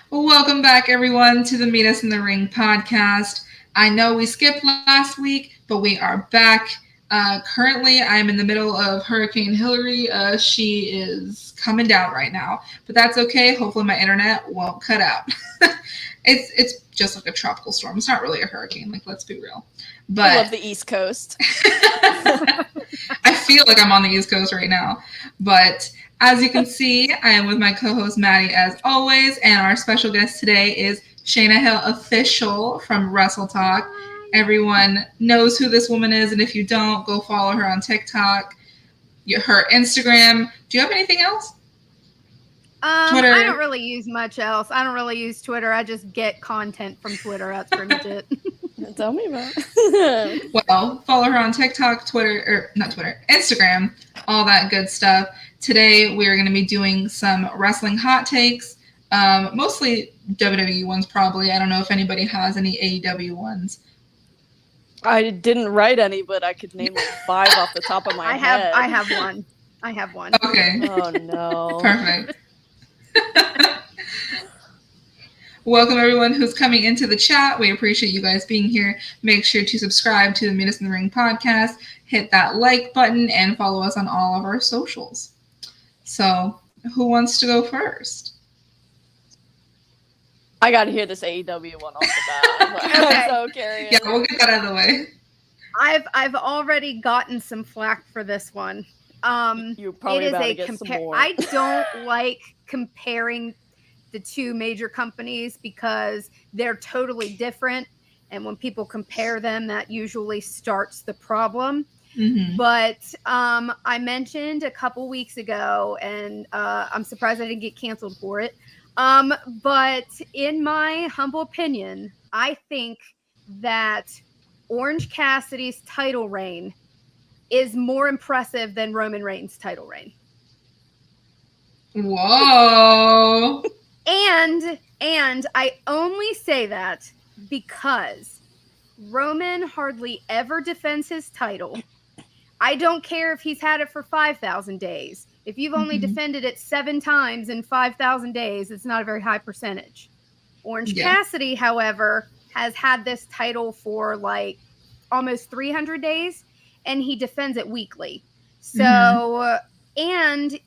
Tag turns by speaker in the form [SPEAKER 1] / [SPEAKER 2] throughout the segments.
[SPEAKER 1] Welcome back, everyone, to the Meet Us in the Ring podcast. I know we skipped last week, but we are back. Currently, I'm in the middle of Hurricane Hillary. She is coming down right now, but that's okay. Hopefully, my internet won't cut out. It's just like a tropical storm. It's not really a hurricane. Like, let's be real. But
[SPEAKER 2] I love the East Coast.
[SPEAKER 1] I feel like I'm on the East Coast right now. But as you can see, I am with my co-host Maddie as always, and our special guest today is Shayna Hill Official from Wrestle Talk. Everyone knows who this woman is, and if you don't, go follow her on TikTok, her Instagram. Do you have anything else?
[SPEAKER 3] Twitter. I don't really use much else. I don't really use Twitter. I just get content from Twitter. That's pretty much it.
[SPEAKER 2] Tell me about it.
[SPEAKER 1] Well, follow her on TikTok, Twitter, or not Twitter, Instagram, all that good stuff. Today, we're going to be doing some wrestling hot takes, mostly WWE ones, probably. I don't know if anybody has any AEW ones.
[SPEAKER 2] I didn't write any, but I could name like 5 off the top of my head.
[SPEAKER 3] I have one.
[SPEAKER 1] Okay.
[SPEAKER 2] Oh, no.
[SPEAKER 1] Perfect. Welcome everyone who's coming into the chat. We appreciate you guys being here. Make sure to subscribe to the Meet Us in the Ring podcast, hit that like button, and follow us on all of our socials. So, who wants to go first?
[SPEAKER 2] I got to hear this AEW one off the bat.
[SPEAKER 3] Okay.
[SPEAKER 2] I'm so curious.
[SPEAKER 1] Yeah, we'll get that out of the way.
[SPEAKER 3] I've already gotten some flack for this one.
[SPEAKER 2] You're probably about to get some more.
[SPEAKER 3] I don't like comparing the two major companies because they're totally different, and when people compare them, that usually starts the problem.
[SPEAKER 1] Mm-hmm.
[SPEAKER 3] But I mentioned a couple weeks ago, and I'm surprised I didn't get canceled for it. But in my humble opinion, I think that Orange Cassidy's title reign is more impressive than Roman Reigns' title reign.
[SPEAKER 1] Whoa.
[SPEAKER 3] And I only say that because Roman hardly ever defends his title. I don't care if he's had it for 5,000 days. If you've only defended it 7 times in 5,000 days, it's not a very high percentage. Orange Cassidy, however, has had this title for like almost 300 days, and he defends it weekly. So, and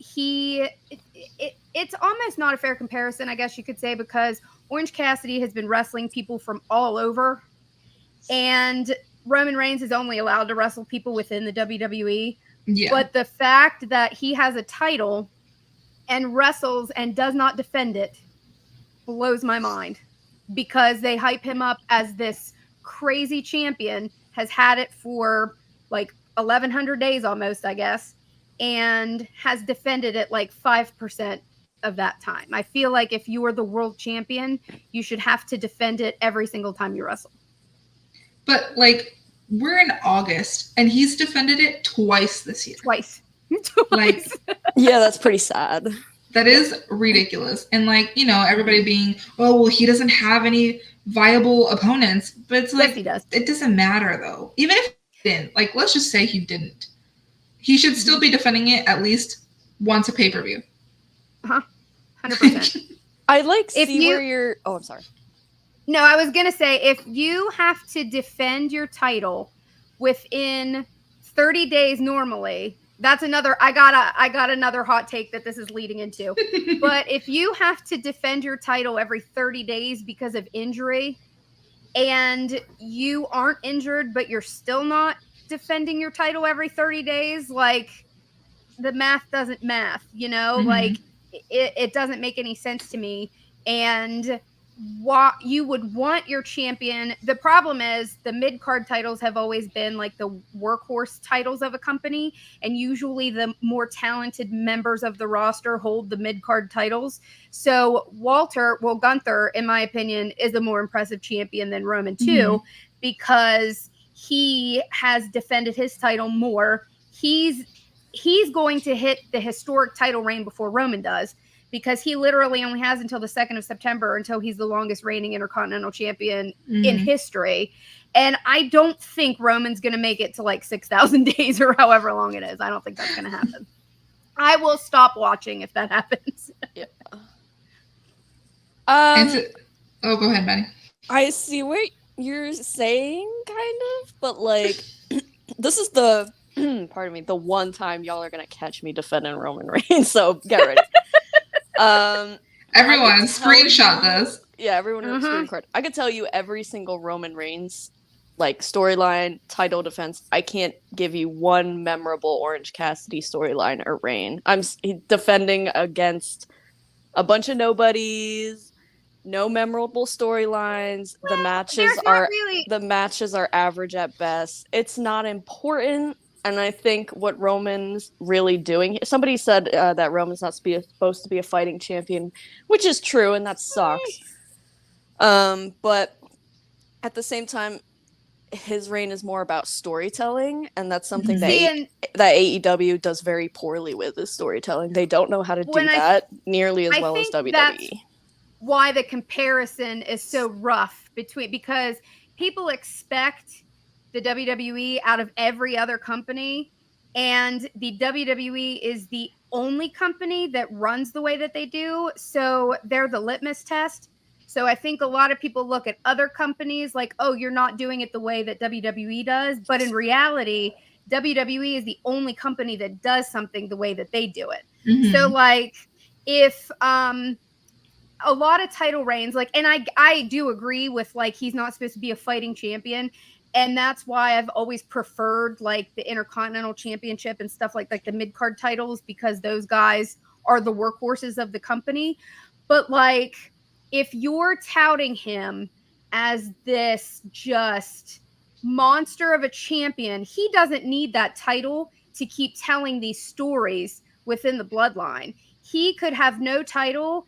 [SPEAKER 3] it's almost not a fair comparison, I guess you could say, because Orange Cassidy has been wrestling people from all over, and Roman Reigns is only allowed to wrestle people within the WWE.
[SPEAKER 1] Yeah.
[SPEAKER 3] But the fact that he has a title and wrestles and does not defend it blows my mind, because they hype him up as this crazy champion, has had it for like 1,100 days almost, I guess, and has defended it like 5% of that time. I feel like if you are the world champion, you should have to defend it every single time you wrestle.
[SPEAKER 1] But like, we're in August, and he's defended it twice this year.
[SPEAKER 3] Twice.
[SPEAKER 1] Like,
[SPEAKER 2] yeah, that's pretty sad.
[SPEAKER 1] That is ridiculous. And like, you know, everybody being, oh, well, he doesn't have any viable opponents. But it's like,
[SPEAKER 3] yes, he does.
[SPEAKER 1] It doesn't matter though. Even if he didn't, like, let's just say he didn't. He should still be defending it at least once a pay-per-view.
[SPEAKER 3] 100%.
[SPEAKER 2] I like where you're... Oh, I'm sorry.
[SPEAKER 3] No, I was going to say, if you have to defend your title within 30 days normally, that's another, I got another hot take that this is leading into. But if you have to defend your title every 30 days because of injury, and you aren't injured, but you're still not defending your title every 30 days, like, the math doesn't math, you know? Like, it doesn't make any sense to me. And what you would want your champion, the problem is the mid-card titles have always been like the workhorse titles of a company, and usually the more talented members of the roster hold the mid-card titles. So Gunther, in my opinion, is a more impressive champion than Roman too, because he has defended his title more. He's going to hit the historic title reign before Roman does, because he literally only has until the 2nd of September until he's the longest reigning Intercontinental Champion in history. And I don't think Roman's going to make it to like 6,000 days or however long it is. I don't think that's going to happen. I will stop watching if that happens.
[SPEAKER 2] Yeah.
[SPEAKER 1] And so, oh, go ahead, Maddie.
[SPEAKER 2] I see what you're saying, kind of, but like, this is the pardon me, the one time y'all are gonna catch me defending Roman Reigns, so get ready.
[SPEAKER 1] Everyone, screenshot this.
[SPEAKER 2] Yeah, everyone screen record. I could tell you every single Roman Reigns like storyline, title defense. I can't give you one memorable Orange Cassidy storyline or reign. I'm defending against a bunch of nobodies, no memorable storylines.
[SPEAKER 3] Well,
[SPEAKER 2] the matches are average at best. It's not important. And I think what Roman's really doing, somebody said that Roman's not supposed to be a fighting champion, which is true, and that sucks. But at the same time, his reign is more about storytelling, and that's something that AEW does very poorly with, is storytelling. They don't know how to do that nearly as well as WWE. That's
[SPEAKER 3] why the comparison is so rough because people expect the WWE out of every other company, and the WWE is the only company that runs the way that they do, so they're the litmus test. So I think a lot of people look at other companies like, oh, you're not doing it the way that WWE does, but in reality, WWE is the only company that does something the way that they do it. Mm-hmm. So like, if a lot of title reigns, like, and I do agree with, like, he's not supposed to be a fighting champion. And that's why I've always preferred like the Intercontinental Championship and stuff like the mid-card titles, because those guys are the workhorses of the company. But like, if you're touting him as this just monster of a champion, he doesn't need that title to keep telling these stories within the bloodline. He could have no title,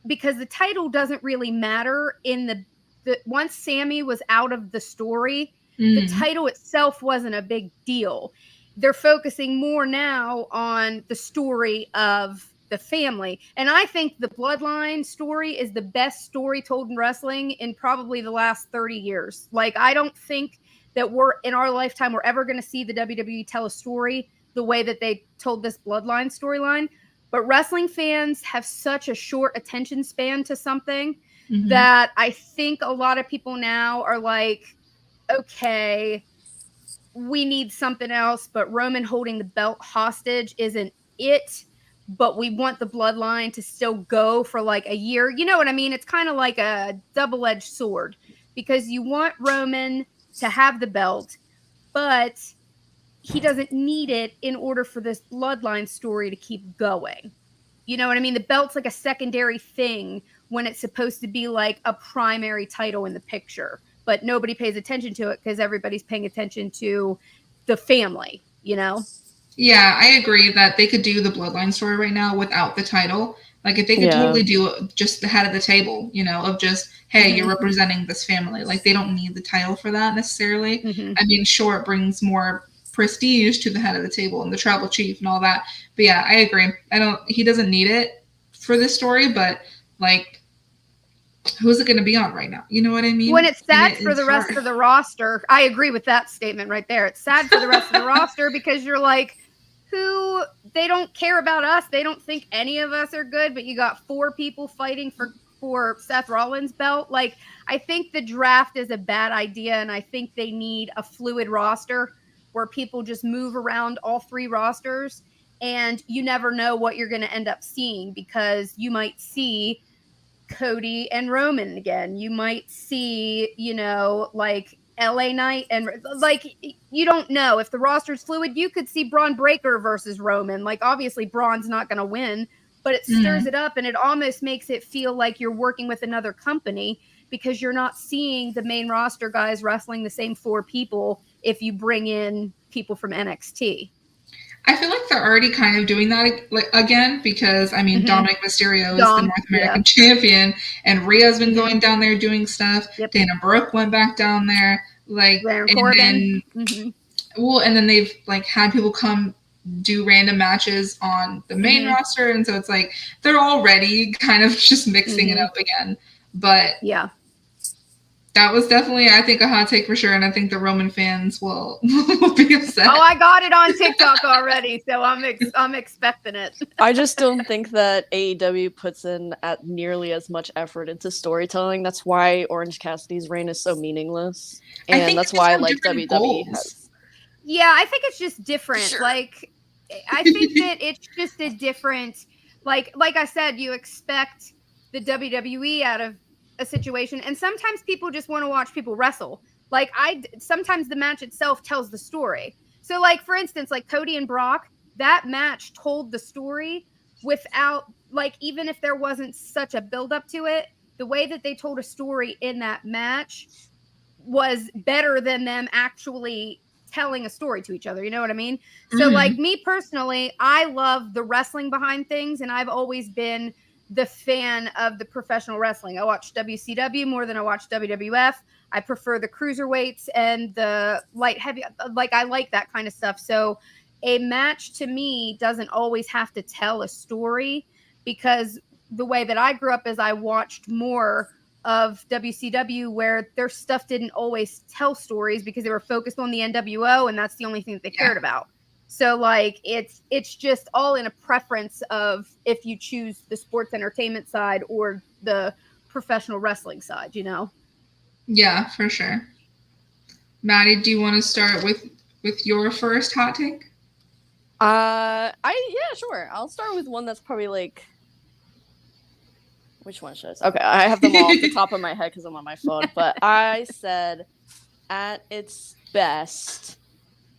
[SPEAKER 3] because the title doesn't really matter in the once Sammy was out of the story, the title itself wasn't a big deal. They're focusing more now on the story of the family. And I think the bloodline story is the best story told in wrestling in probably the last 30 years. Like, I don't think that in our lifetime, we're ever going to see the WWE tell a story the way that they told this bloodline storyline. But wrestling fans have such a short attention span to something that I think a lot of people now are like, okay, we need something else, but Roman holding the belt hostage isn't it. But we want the bloodline to still go for like a year. You know what I mean? It's kind of like a double-edged sword, because you want Roman to have the belt, but he doesn't need it in order for this bloodline story to keep going. You know what I mean? The belt's like a secondary thing when it's supposed to be like a primary title in the picture, but nobody pays attention to it because everybody's paying attention to the family, you know?
[SPEAKER 1] Yeah, I agree that they could do the bloodline story right now without the title. Like, if they could totally do just the head of the table, you know, of just, hey, you're representing this family. Like, they don't need the title for that necessarily. I mean, sure, it brings more prestige to the head of the table and the tribal chief and all that. But yeah, I agree. He doesn't need it for this story, but like, who's it going to be on right now? You know what I mean?
[SPEAKER 3] When it's sad for the rest of the roster, I agree with that statement right there. It's sad for the rest of the roster, because you're like, they don't care about us. They don't think any of us are good, but you got 4 people fighting for Seth Rollins' belt. Like, I think the draft is a bad idea, and I think they need a fluid roster where people just move around all 3 rosters, and you never know what you're going to end up seeing, because you might see Cody and Roman again. You might see, you know, like LA Knight, and like, you don't know if the roster's fluid. You could see Braun Breaker versus Roman. Like, obviously Braun's not going to win, but it stirs it up, and it almost makes it feel like you're working with another company, because you're not seeing the main roster guys wrestling the same 4 people if you bring in people from NXT.
[SPEAKER 1] I feel like they're already kind of doing that again, because, I mean, Dominic Mysterio is the North American champion, and Rhea's been going down there doing stuff. Dana Brooke went back down there. Like, and then they've like had people come do random matches on the main roster, and so it's like they're already kind of just mixing it up again. But That was definitely, I think, a hot take for sure, and I think the Roman fans will be upset.
[SPEAKER 3] Oh, I got it on TikTok already, so I'm expecting it.
[SPEAKER 2] I just don't think that AEW puts in at nearly as much effort into storytelling. That's why Orange Cassidy's reign is so meaningless, and that's why like WWE has.
[SPEAKER 3] Yeah, I think it's just different.
[SPEAKER 2] Sure.
[SPEAKER 3] Like, I think that it's just a different. Like I said, you expect the WWE out of a situation, and sometimes people just want to watch people wrestle. Like sometimes the match itself tells the story. So like for instance, like Cody and Brock, that match told the story without like even if there wasn't such a build up to it, the way that they told a story in that match was better than them actually telling a story to each other. You know what I mean? So like me personally, I love the wrestling behind things, and I've always been the fan of the professional wrestling. I watch WCW more than I watch WWF. I prefer the cruiserweights and the light heavy. Like I like that kind of stuff. So a match to me doesn't always have to tell a story, because the way that I grew up is I watched more of WCW where their stuff didn't always tell stories because they were focused on the NWO, and that's the only thing that they cared about. So like it's just all in a preference of if you choose the sports entertainment side or the professional wrestling side, you know?
[SPEAKER 1] Yeah, for sure. Maddie, do you want to start with your first hot take?
[SPEAKER 2] Yeah, sure. I'll start with one that's probably like, which one should I say? Okay, I have them all off the top of my head because I'm on my phone. But I said, at its best,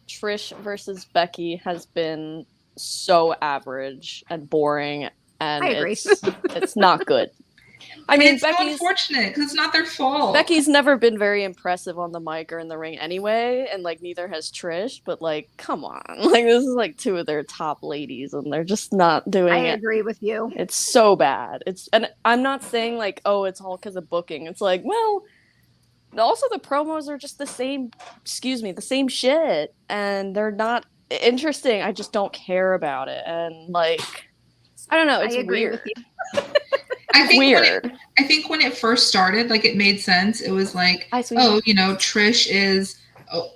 [SPEAKER 2] Trish versus Becky has been so average and boring, and
[SPEAKER 3] I agree.
[SPEAKER 2] it's not good. I mean,
[SPEAKER 1] it's so unfortunate because it's not their fault.
[SPEAKER 2] Becky's never been very impressive on the mic or in the ring anyway, and like neither has Trish. But like, come on, like this is like two of their top ladies, and they're just not doing it.
[SPEAKER 3] I agree with you.
[SPEAKER 2] It's so bad. And I'm not saying like, oh, it's all because of booking. It's like, well, also the promos are just the same. The same shit, and they're not interesting. I just don't care about it, and like, I don't know. It's weird.
[SPEAKER 1] I think when it first started, like it made sense. It was like, oh, you know, Trish is,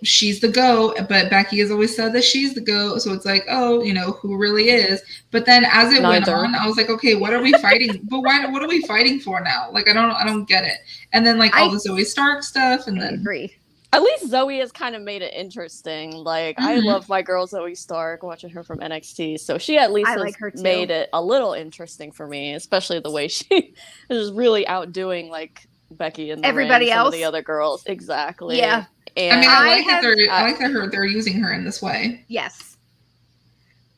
[SPEAKER 1] she's the GOAT, but Becky has always said that she's the GOAT. So it's like, oh, you know, who really is? But then as it went on, I was like, okay, what are we fighting? But what are we fighting for now? Like, I don't get it. And then like all the Zoe Stark stuff, and then
[SPEAKER 3] agree.
[SPEAKER 2] At least Zoe has kind of made it interesting. Like, I love my girl Zoe Stark, watching her from NXT. So she at least has made it a little interesting for me, especially the way she is really outdoing, like, Becky and
[SPEAKER 3] everybody else.
[SPEAKER 2] Some of the other girls. Exactly.
[SPEAKER 3] Yeah.
[SPEAKER 2] And
[SPEAKER 1] I mean, I like that they're using her in this way.
[SPEAKER 3] Yes.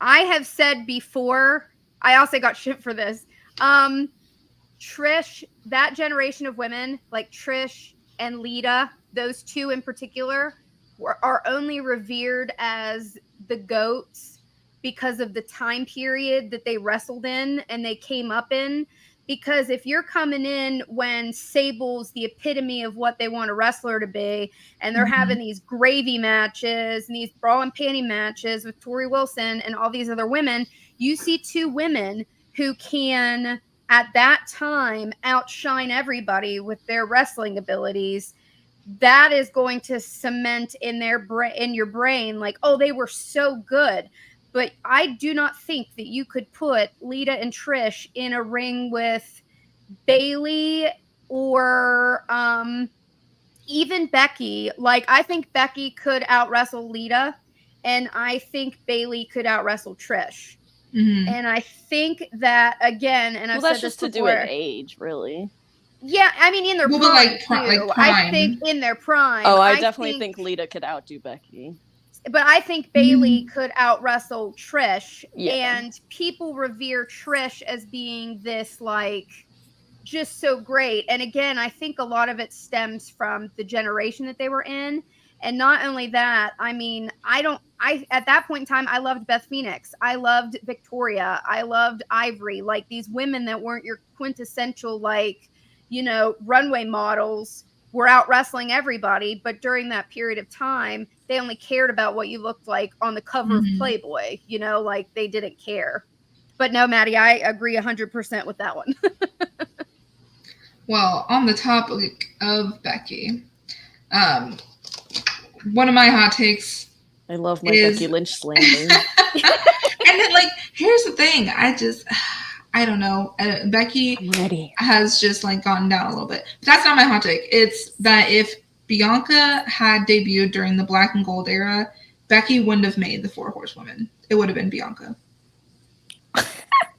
[SPEAKER 3] I have said before, I also got shit for this. Trish, that generation of women, like Trish and Lita, those two in particular, are only revered as the GOATs because of the time period that they wrestled in and they came up in. Because if you're coming in when Sable's the epitome of what they want a wrestler to be, and they're having these gravy matches and these bra and panty matches with Tori Wilson and all these other women, you see two women who can, at that time, outshine everybody with their wrestling abilities. That is going to cement in your brain, like, oh, they were so good. But I do not think that you could put Lita and Trish in a ring with Bayley or even Becky. Like, I think Becky could out-wrestle Lita, and I think Bayley could out-wrestle Trish. And I think that, again, and I've said this before,
[SPEAKER 2] to do with age, really.
[SPEAKER 3] Yeah, I mean, in their prime,
[SPEAKER 1] like
[SPEAKER 3] prime.
[SPEAKER 1] I
[SPEAKER 3] think in their prime.
[SPEAKER 2] Oh, I definitely think Lita could outdo Becky.
[SPEAKER 3] But I think Bayley could out-wrestle Trish,
[SPEAKER 2] yeah.
[SPEAKER 3] And people revere Trish as being this, like, just so great. And again, I think a lot of it stems from the generation that they were in. And not only that, I mean, at that point in time, I loved Beth Phoenix. I loved Victoria. I loved Ivory. Like, these women that weren't your quintessential, like, you know, runway models were out wrestling everybody. But during that period of time, they only cared about what you looked like on the cover of Playboy, you know, like they didn't care. But no, Maddie, I agree 100% with that one.
[SPEAKER 1] Well, on the topic of Becky, um, one of my hot takes
[SPEAKER 2] I love my
[SPEAKER 1] is
[SPEAKER 2] Becky Lynch slander.
[SPEAKER 1] and then, like, here's the thing. I don't know. Becky
[SPEAKER 2] I'm ready.
[SPEAKER 1] has just, like, gotten down a little bit. But that's not my hot take. It's that if Bianca had debuted during the Black and Gold era, Becky wouldn't have made the Four Horsewomen. It would have been Bianca.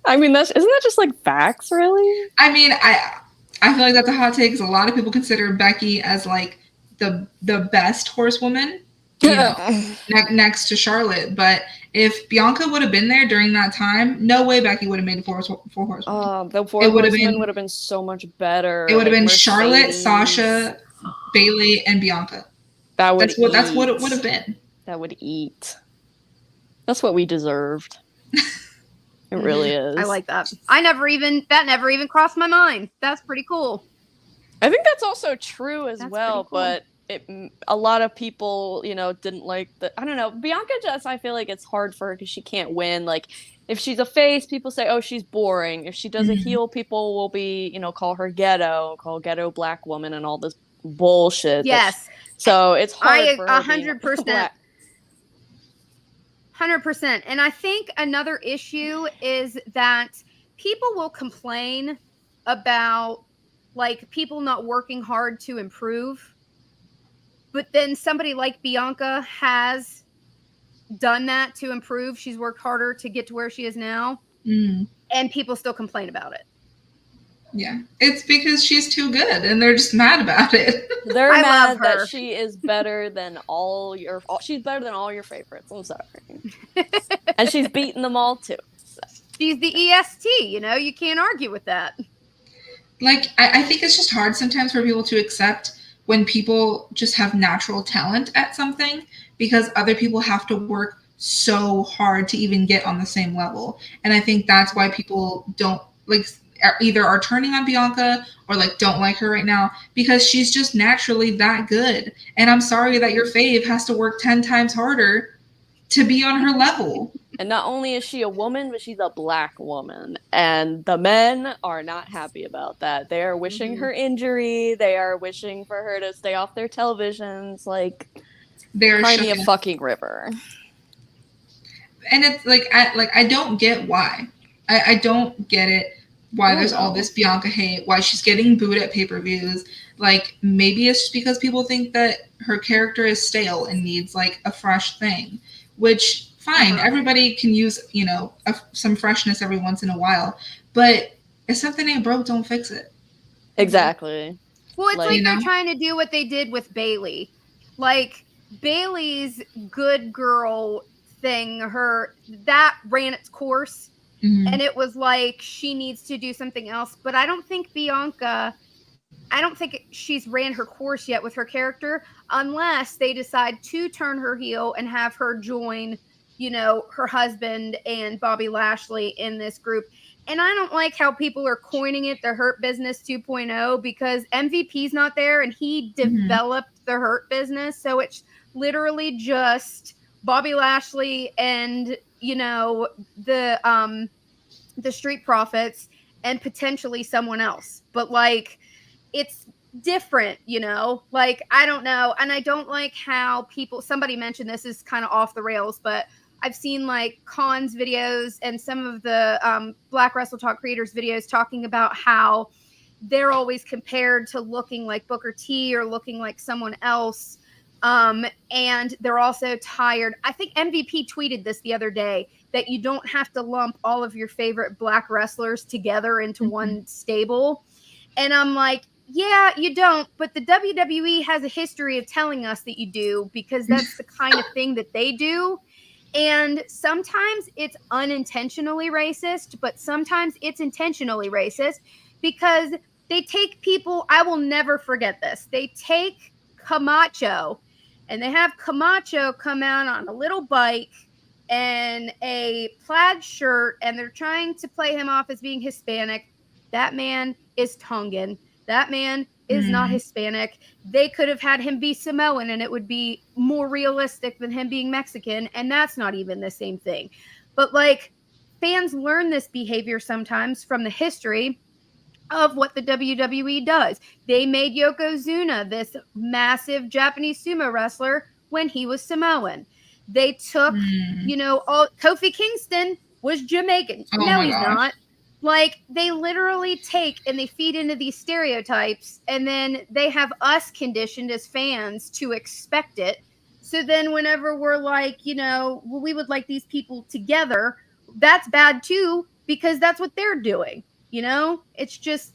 [SPEAKER 2] I mean, isn't that just like facts, really?
[SPEAKER 1] I mean, I feel like that's a hot take because a lot of people consider Becky as, like, the best horsewoman, you know, next to Charlotte. But if Bianca would have been there during that time, no way Becky would have made the four horsewomen.
[SPEAKER 2] The Four Horsewomen would have been so much better.
[SPEAKER 1] It would have been
[SPEAKER 2] Mercedes.
[SPEAKER 1] Charlotte, Sasha, Bayley, and Bianca. That's what it would have been.
[SPEAKER 2] That would eat. That's what we deserved. It really is.
[SPEAKER 3] I like that. That never even crossed my mind. That's pretty cool.
[SPEAKER 2] I think that's also true as
[SPEAKER 3] That's
[SPEAKER 2] well,
[SPEAKER 3] pretty cool.
[SPEAKER 2] but a lot of people, didn't like I don't know. Bianca I feel like it's hard for her because she can't win. Like, if she's a face, people say, oh, she's boring. If she does a heel, people will call her call ghetto black woman and all this bullshit.
[SPEAKER 3] Yes.
[SPEAKER 2] So it's hard for her
[SPEAKER 3] 100%. 100%. And I think another issue is that people will complain about, like, people not working hard to improve. But then somebody like Bianca has done that to improve. She's worked harder to get to where she is now.
[SPEAKER 1] Mm.
[SPEAKER 3] And people still complain about it.
[SPEAKER 1] Yeah. It's because she's too good and they're just mad about it.
[SPEAKER 2] They're mad that she is better than she's better than all your favorites. I'm sorry. And she's beaten them all too. So.
[SPEAKER 3] She's the EST, you can't argue with that.
[SPEAKER 1] Like, I think it's just hard sometimes for people to accept when people just have natural talent at something because other people have to work so hard to even get on the same level. And I think that's why people don't, like, either are turning on Bianca or, like, don't like her right now because she's just naturally that good. And I'm sorry that your fave has to work 10 times harder to be on her level.
[SPEAKER 2] And not only is she a woman, but she's a black woman. And the men are not happy about that. They are wishing her injury. They are wishing for her to stay off their televisions. Like,
[SPEAKER 1] they're
[SPEAKER 2] cry me a fucking river.
[SPEAKER 1] And it's like, I don't get why. I don't get it. Why there's all this Bianca hate, why she's getting booed at pay-per-views. Like, maybe it's just because people think that her character is stale and needs, like, a fresh thing, which, fine, everybody can use, some freshness every once in a while, but if something ain't broke, don't fix it.
[SPEAKER 2] Exactly.
[SPEAKER 3] Well, it's like they're trying to do what they did with Bayley. Like, Bayley's good girl thing, that ran its course. Mm-hmm. And it was like she needs to do something else. But I don't think she's ran her course yet with her character unless they decide to turn her heel and have her join, her husband and Bobby Lashley in this group. And I don't like how people are coining it the Hurt Business 2.0 because MVP's not there and he developed the Hurt Business. So it's literally just Bobby Lashley and the Street Profits and potentially someone else. But, like, it's different, like, I don't know. And I don't like how somebody mentioned this is kind of off the rails, but I've seen, like, Khan's videos and some of the Black Wrestle Talk creators videos talking about how they're always compared to looking like Booker T or looking like someone else. And they're also tired. I think MVP tweeted this the other day that you don't have to lump all of your favorite black wrestlers together into one stable. And I'm like, yeah, you don't. But the WWE has a history of telling us that you do because that's the kind of thing that they do. And sometimes it's unintentionally racist, but sometimes it's intentionally racist because they take people. I will never forget this. They take Camacho and they have Camacho come out on a little bike and a plaid shirt, and they're trying to play him off as being Hispanic. That man is Tongan. That man is not Hispanic. They could have had him be Samoan, and it would be more realistic than him being Mexican, and that's not even the same thing. But, like, fans learn this behavior sometimes from the history of what the WWE does. They made Yokozuna this massive Japanese sumo wrestler when he was Samoan. They took, Kofi Kingston was Jamaican.
[SPEAKER 1] Oh
[SPEAKER 3] No,
[SPEAKER 1] my
[SPEAKER 3] he's
[SPEAKER 1] gosh.
[SPEAKER 3] not. Like, they literally take and they feed into these stereotypes, and then they have us conditioned as fans to expect it. So then whenever we're like, well, we would like these people together, that's bad too, because that's what they're doing. It's just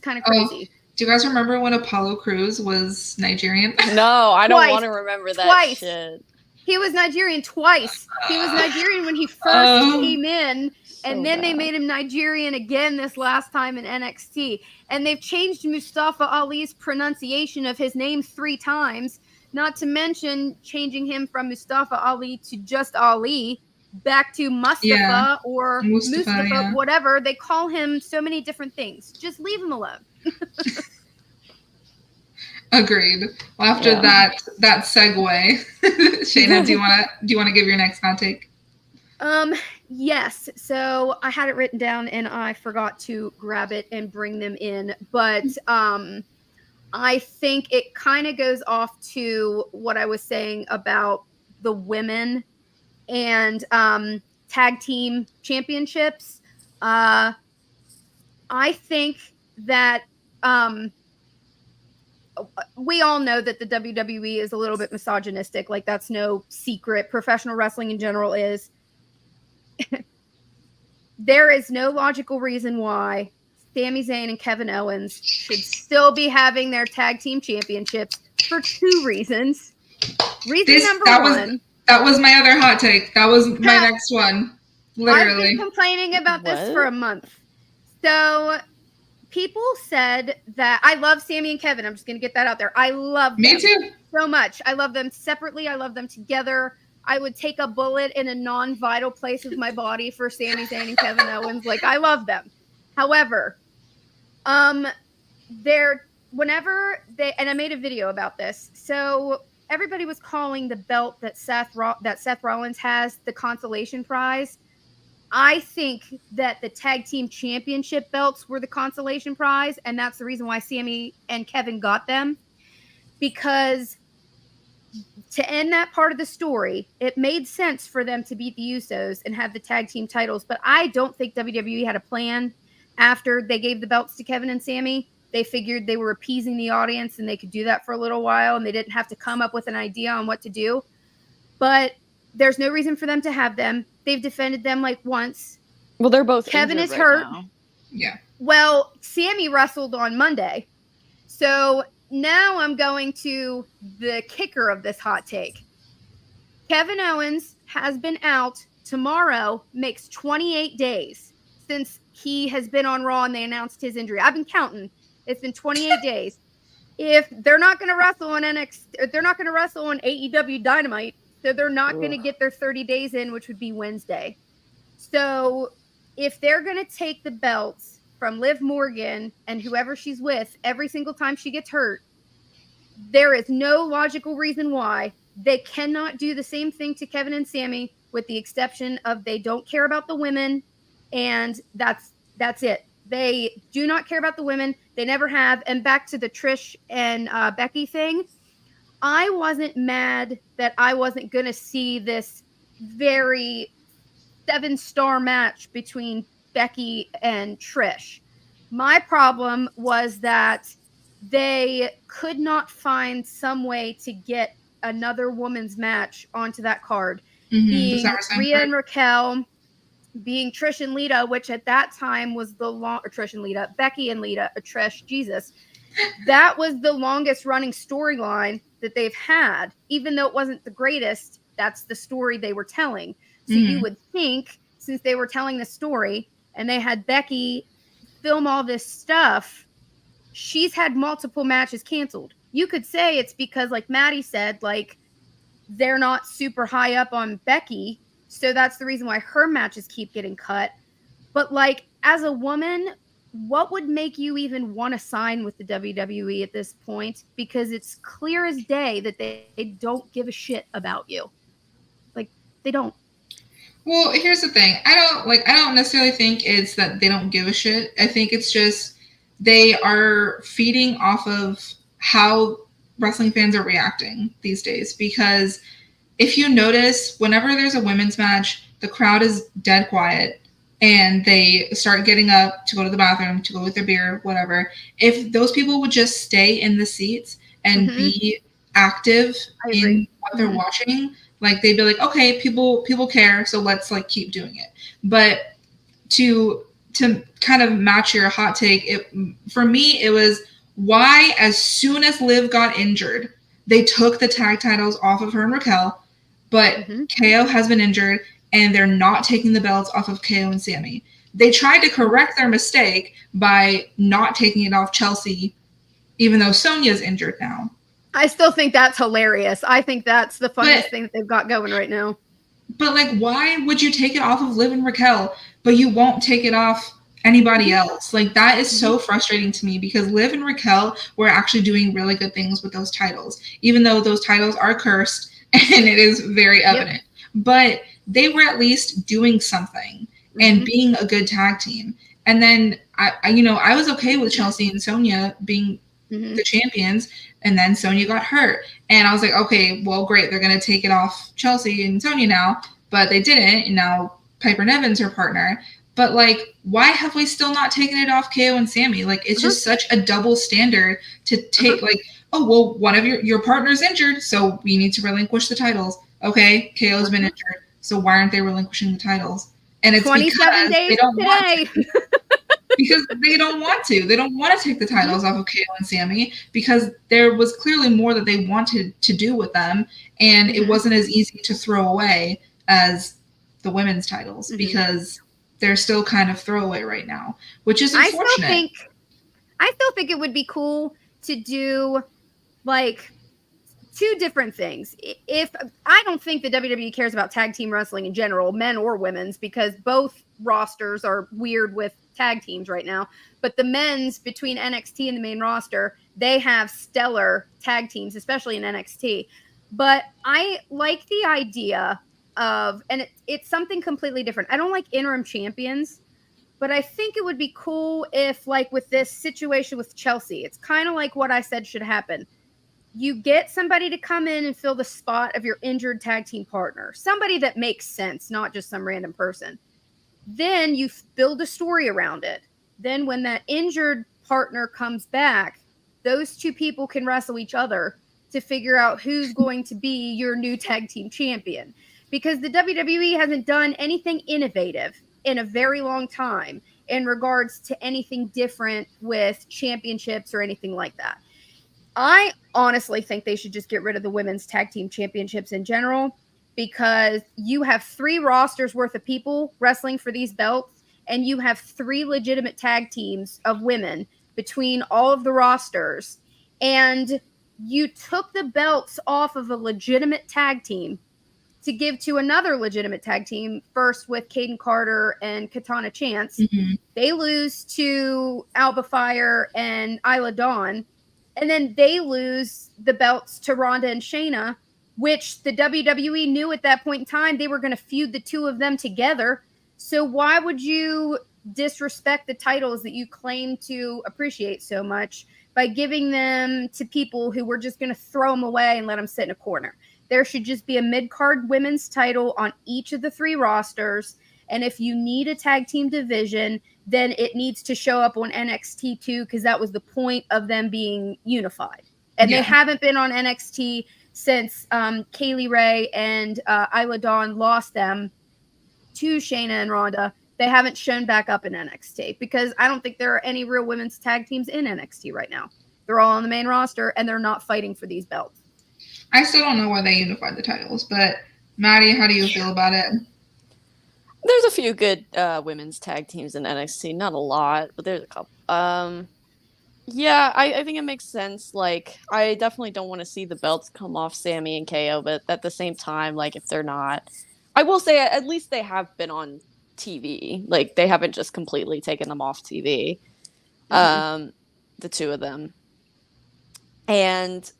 [SPEAKER 3] kind of crazy.
[SPEAKER 1] Do you guys remember when Apollo Crews was Nigerian?
[SPEAKER 2] No, I don't want to remember that shit.
[SPEAKER 3] He was Nigerian twice. He was Nigerian when he first came in, and then they made him Nigerian again this last time in NXT. And they've changed Mustafa Ali's pronunciation of his name 3 times, not to mention changing him from Mustafa Ali to just Ali, back to Mustafa or Mustafa, whatever. They call him so many different things. Just leave him alone.
[SPEAKER 1] Agreed. Well, after that segue, Shayna, do you want to give your next hot take?
[SPEAKER 3] Yes. So I had it written down and I forgot to grab it and bring them in, but I think it kind of goes off to what I was saying about the women and tag team championships. I think that we all know that the WWE is a little bit misogynistic. Like, that's no secret. Professional wrestling in general is. There is no logical reason why Sami Zayn and Kevin Owens should still be having their tag team championships for 2 reasons. Number one.
[SPEAKER 1] That was my other hot take. That was my next one. Literally.
[SPEAKER 3] I've been complaining about this for a month. So people said that I love Sami and Kevin. I'm just going to get that out there. I love them.
[SPEAKER 1] Me too.
[SPEAKER 3] So much. I love them separately. I love them together. I would take a bullet in a non-vital place of my body for Sami Zayn and Kevin Owens. Like, I love them. However, whenever they, and I made a video about this. So everybody was calling the belt that Seth Rollins has the consolation prize. I think that the tag team championship belts were the consolation prize, and that's the reason why Sami and Kevin got them. Because to end that part of the story, it made sense for them to beat the Usos and have the tag team titles. But I don't think WWE had a plan after they gave the belts to Kevin and Sami. They figured they were appeasing the audience and they could do that for a little while and they didn't have to come up with an idea on what to do. But there's no reason for them to have them. They've defended them like once.
[SPEAKER 2] Well, they're both
[SPEAKER 3] Kevin is
[SPEAKER 2] right
[SPEAKER 3] hurt.
[SPEAKER 2] now.
[SPEAKER 1] Yeah.
[SPEAKER 3] Well, Sami wrestled on Monday. So now I'm going to the kicker of this hot take. Kevin Owens has been out. Tomorrow makes 28 days since he has been on Raw and they announced his injury. I've been counting. It's been 28 days. If they're not going to wrestle on NXT, they're not going to wrestle on AEW Dynamite, so they're not going to get their 30 days in, which would be Wednesday. So if they're going to take the belts from Liv Morgan and whoever she's with every single time she gets hurt, there is no logical reason why they cannot do the same thing to Kevin and Sami, with the exception of they don't care about the women, and that's it. They do not care about the women. They never have. And back to the Trish and Becky thing, I wasn't mad that I wasn't going to see this very 7-star match between Becky and Trish. My problem was that they could not find some way to get another woman's match onto that card. Being Rhea and Raquel, being Trish and Lita, which at that time was Trish and Lita, Becky and Lita, Trish, Jesus. That was the longest running storyline that they've had. Even though it wasn't the greatest, that's the story they were telling. So you would think, since they were telling the story and they had Becky film all this stuff, she's had multiple matches canceled. You could say it's because, like Maddie said, like, they're not super high up on Becky, so that's the reason why her matches keep getting cut. But, like, as a woman, what would make you even want to sign with the WWE at this point? Because it's clear as day that they don't give a shit about you. Like, they don't.
[SPEAKER 1] Well, here's the thing. I don't necessarily think it's that they don't give a shit. I think it's just they are feeding off of how wrestling fans are reacting these days. Because if you notice, whenever there's a women's match, the crowd is dead quiet and they start getting up to go to the bathroom, to go with their beer, whatever. If those people would just stay in the seats and be active in what they're watching, like they'd be like, okay, people care, so let's like keep doing it. But to kind of match your hot take, for me it was why as soon as Liv got injured, they took the tag titles off of her and Raquel, but KO has been injured and they're not taking the belts off of KO and Sammy. They tried to correct their mistake by not taking it off Chelsea, even though Sonya's injured now.
[SPEAKER 3] I still think that's hilarious. I think that's the funniest thing that they've got going right now.
[SPEAKER 1] But like, why would you take it off of Liv and Raquel, but you won't take it off anybody else? Like, that is so frustrating to me, because Liv and Raquel were actually doing really good things with those titles, even though those titles are cursed and it is very evident. But they were at least doing something and being a good tag team. And then I was okay with Chelsea and Sonya being the champions, and then Sonya got hurt, and I was like, okay, well, great, they're gonna take it off Chelsea and Sonya now, but they didn't, and now Piper Niven's her partner. But like, why have we still not taken it off KO and Sammy? Like, it's just such a double standard to take. Like, oh well, one of your partner's injured, so we need to relinquish the titles. Okay, KO's been injured, so why aren't they relinquishing the titles? And it's
[SPEAKER 3] 27 days
[SPEAKER 1] they don't
[SPEAKER 3] today.
[SPEAKER 1] want to. Because they don't want to. They don't want to take the titles off of KO and Sammy, because there was clearly more that they wanted to do with them, and it wasn't as easy to throw away as the women's titles, because they're still kind of throwaway right now, which is unfortunate.
[SPEAKER 3] I still think it would be cool to do like two different things. If I don't think the WWE cares about tag team wrestling in general, men or women's, because both rosters are weird with tag teams right now. But the men's, between NXT and the main roster, they have stellar tag teams, especially in NXT. But I like the idea of, and it's something completely different. I don't like interim champions, but I think it would be cool if, like with this situation with Chelsea, it's kind of like what I said should happen. You get somebody to come in and fill the spot of your injured tag team partner, somebody that makes sense, not just some random person. Then you build a story around it. Then when that injured partner comes back, those two people can wrestle each other to figure out who's going to be your new tag team champion. Because the WWE hasn't done anything innovative in a very long time in regards to anything different with championships or anything like that. I honestly think they should just get rid of the women's tag team championships in general, because you have 3 rosters worth of people wrestling for these belts, and you have 3 legitimate tag teams of women between all of the rosters, and you took the belts off of a legitimate tag team to give to another legitimate tag team, first with Kaden Carter and Katana Chance. They lose to Alba Fire and Isla Dawn, and then they lose the belts to Ronda and Shayna, which the WWE knew at that point in time they were going to feud the two of them together. So why would you disrespect the titles that you claim to appreciate so much by giving them to people who were just going to throw them away and let them sit in a corner? There should just be a mid-card women's title on each of the 3 rosters. And if you need a tag team division, then it needs to show up on NXT too, because that was the point of them being unified. And they haven't been on NXT since Kaylee Ray and Isla Dawn lost them to Shayna and Ronda. They haven't shown back up in NXT, because I don't think there are any real women's tag teams in NXT right now. They're all on the main roster, and they're not fighting for these belts.
[SPEAKER 1] I still don't know why they unified the titles, but Maddie, how do you feel about it?
[SPEAKER 2] There's a few good women's tag teams in NXT. Not a lot, but there's a couple. Yeah, I think it makes sense. Like, I definitely don't want to see the belts come off Sammy and KO, but at the same time, like, if they're not, I will say at least they have been on TV. Like, they haven't just completely taken them off TV. The two of them. And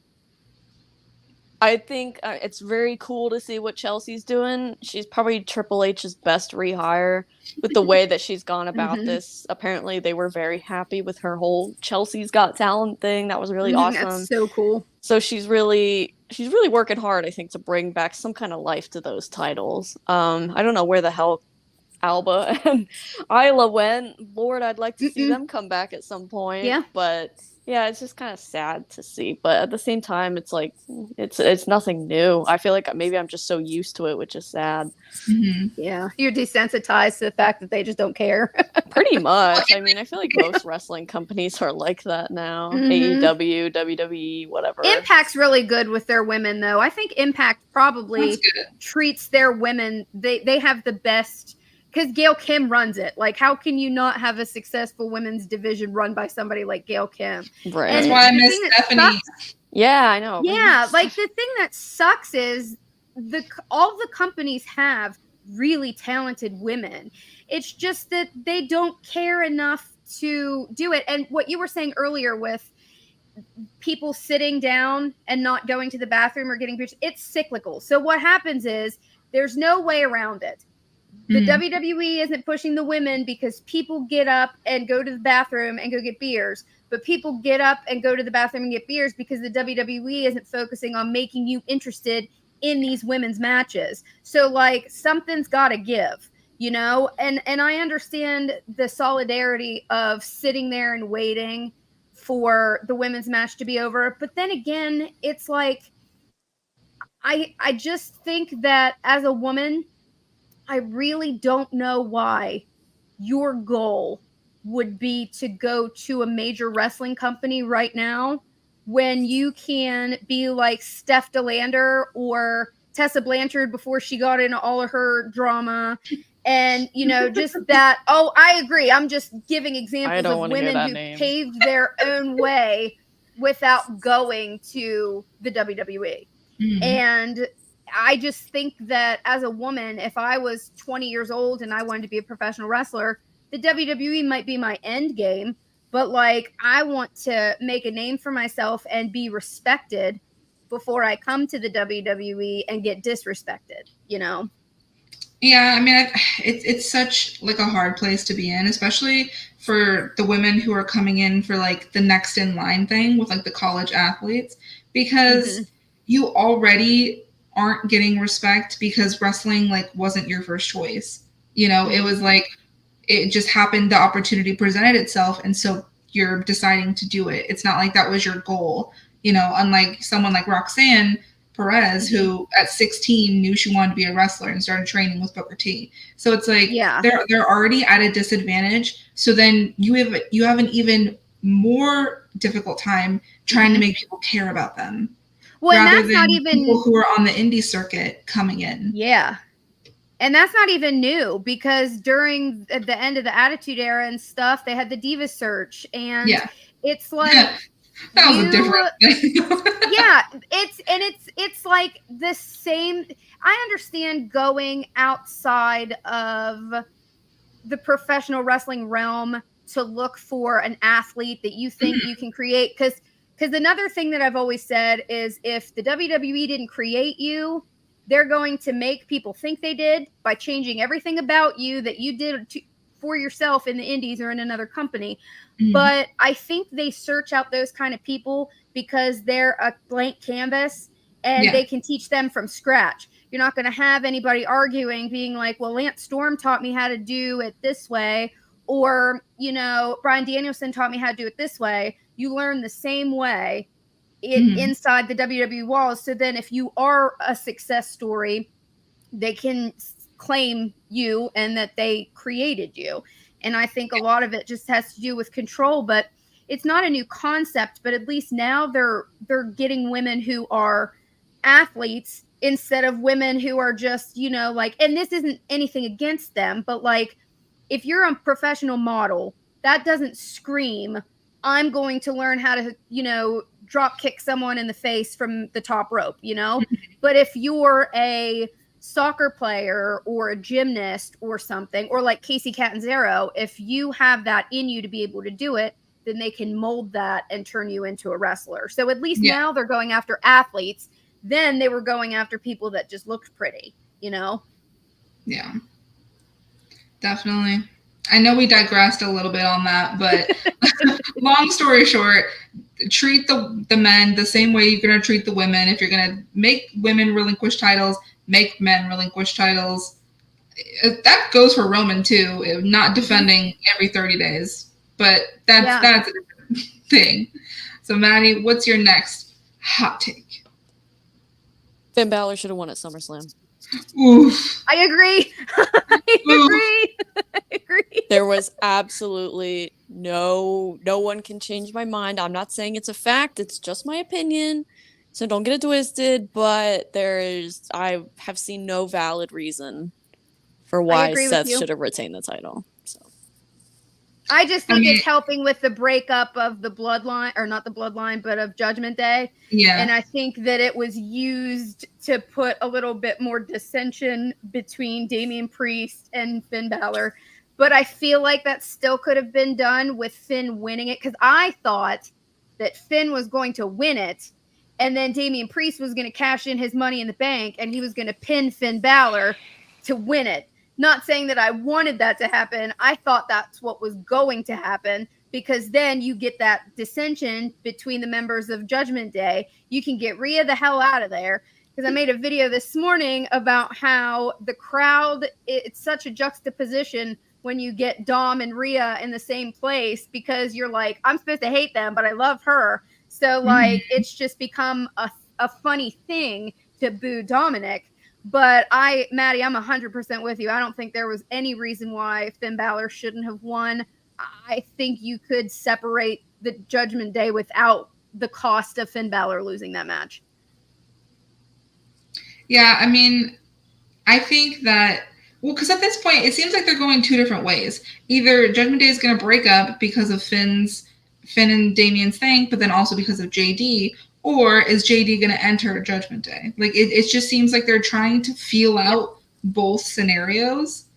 [SPEAKER 2] I think it's very cool to see what Chelsea's doing. She's probably Triple H's best rehire with the way that she's gone about this. Apparently, they were very happy with her whole Chelsea's Got Talent thing. That was really awesome.
[SPEAKER 3] That's so cool.
[SPEAKER 2] So she's really working hard, I think, to bring back some kind of life to those titles. I don't know where the hell Alba and Isla went. Lord, I'd like to see them come back at some point.
[SPEAKER 3] Yeah.
[SPEAKER 2] But yeah, it's just kind of sad to see. But at the same time, it's like it's nothing new. I feel like maybe I'm just so used to it, which is sad.
[SPEAKER 3] Yeah, you're desensitized to the fact that they just don't care.
[SPEAKER 2] Pretty much. I mean, I feel like most wrestling companies are like that now. AEW, WWE, whatever.
[SPEAKER 3] Impact's really good with their women, though. I think Impact probably treats their women. They have the best. Because Gail Kim runs it. Like, how can you not have a successful women's division run by somebody like Gail Kim?
[SPEAKER 2] Right.
[SPEAKER 1] That's why I miss Stephanie.
[SPEAKER 2] Yeah, I know.
[SPEAKER 3] Yeah, like the thing that sucks is all the companies have really talented women. It's just that they don't care enough to do it. And what you were saying earlier with people sitting down and not going to the bathroom or getting pictures, it's cyclical. So what happens is there's no way around it. The WWE isn't pushing the women because people get up and go to the bathroom and go get beers. But people get up and go to the bathroom and get beers because the WWE isn't focusing on making you interested in these women's matches. So, like, something's got to give, you know? And I understand the solidarity of sitting there and waiting for the women's match to be over. But then again, it's like, I just think that as a woman, I really don't know why your goal would be to go to a major wrestling company right now when you can be like Steph DeLander or Tessa Blanchard before she got into all of her drama. And, you know, just that. Oh, I agree. I'm just giving examples of women who paved their own way without going to the WWE. And I just think that as a woman, if I was 20 years old and I wanted to be a professional wrestler, the WWE might be my end game. But, like, I want to make a name for myself and be respected before I come to the WWE and get disrespected, you know?
[SPEAKER 1] Yeah, I mean, it's such, like, a hard place to be in, especially for the women who are coming in for, like, the next in line thing with, like, the college athletes. Because you already aren't getting respect because wrestling like wasn't your first choice. You know, it was like it just happened, the opportunity presented itself, and so you're deciding to do it. It's not like that was your goal, you know, unlike someone like Roxanne Perez who at 16 knew she wanted to be a wrestler and started training with Booker T. So it's like they're already at a disadvantage. So then you have an even more difficult time trying to make people care about them.
[SPEAKER 3] Well, and that's not even
[SPEAKER 1] people who are on the indie circuit coming in.
[SPEAKER 3] Yeah. And that's not even new because during the end of the Attitude Era and stuff, they had the Diva Search. And it's like
[SPEAKER 1] that was a different thing.
[SPEAKER 3] it's like the same. I understand going outside of the professional wrestling realm to look for an athlete that you think you can create. Because another thing that I've always said is if the WWE didn't create you, they're going to make people think they did by changing everything about you that you did for yourself in the indies or in another company. But I think they search out those kind of people because they're a blank canvas and they can teach them from scratch. You're not going to have anybody arguing, being like, well, Lance Storm taught me how to do it this way. Or, you know, Bryan Danielson taught me how to do it this way. You learn the same way inside the WWE walls. So then if you are a success story, they can claim you and that they created you. And I think a lot of it just has to do with control, but it's not a new concept, but at least now they're getting women who are athletes instead of women who are just, you know, like, and this isn't anything against them, but like, if you're a professional model, that doesn't scream, I'm going to learn how to, you know, drop kick someone in the face from the top rope, you know? But if you're a soccer player or a gymnast or something, or like Casey Catanzaro, if you have that in you to be able to do it, then they can mold that and turn you into a wrestler. So at least now they're going after athletes, then they were going after people that just looked pretty, you know?
[SPEAKER 1] Yeah, definitely. I know we digressed a little bit on that, but long story short, treat the men the same way you're going to treat the women. If you're going to make women relinquish titles, make men relinquish titles. That goes for Roman too, not defending every 30 days. But that's a different thing. So Maddie, what's your next hot take?
[SPEAKER 2] Finn Balor should have won at SummerSlam.
[SPEAKER 1] Oof.
[SPEAKER 3] I agree. I agree.
[SPEAKER 2] There was absolutely no one can change my mind. I'm not saying it's a fact. It's just my opinion. So don't get it twisted, but I have seen no valid reason for why Seth should have retained the title. So
[SPEAKER 3] I just think it's helping with the breakup of the bloodline, or not the bloodline, but of Judgment Day.
[SPEAKER 1] Yeah.
[SPEAKER 3] And I think that it was used to put a little bit more dissension between Damian Priest and Finn Balor. But I feel like that still could have been done with Finn winning it, because I thought that Finn was going to win it, and then Damian Priest was going to cash in his money in the bank, and he was going to pin Finn Balor to win it. Not saying that I wanted that to happen. I thought that's what was going to happen, because then you get that dissension between the members of Judgment Day. You can get Rhea the hell out of there, because I made a video this morning about how the crowd, it's such a juxtaposition when you get Dom and Rhea in the same place, because you're like, I'm supposed to hate them, but I love her. So like, it's just become a funny thing to boo Dominic. But Maddie, I'm 100% with you. I don't think there was any reason why Finn Balor shouldn't have won. I think you could separate the Judgment Day without the cost of Finn Balor losing that match.
[SPEAKER 1] Yeah, I mean, I think that, well, because at this point, it seems like they're going two different ways. Either Judgment Day is going to break up because of Finn and Damian's thing, but then also because of JD, or is JD going to enter Judgment Day? Like, it just seems like they're trying to feel out both scenarios.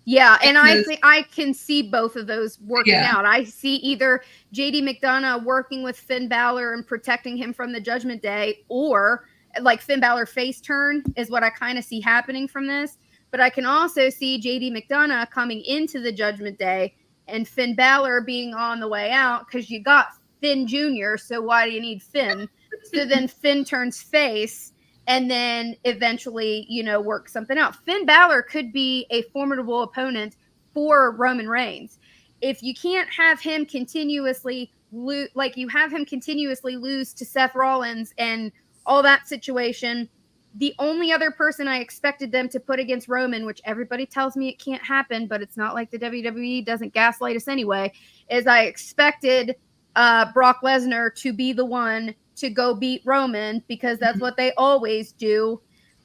[SPEAKER 3] Yeah, and I think I can see both of those working out. I see either JD McDonough working with Finn Balor and protecting him from the Judgment Day, or like Finn Balor face turn is what I kind of see happening from this. But I can also see JD McDonough coming into the Judgment Day and Finn Balor being on the way out, because you got Finn Jr., so why do you need Finn? So then Finn turns face, and then eventually, work something out. Finn Balor could be a formidable opponent for Roman Reigns. If you can't have him continuously lose, like you have him continuously lose to Seth Rollins and all that situation, the only other person I expected them to put against Roman, which everybody tells me it can't happen, but it's not like the WWE doesn't gaslight us anyway, is I expected Brock Lesnar to be the one to go beat Roman, because that's what they always do.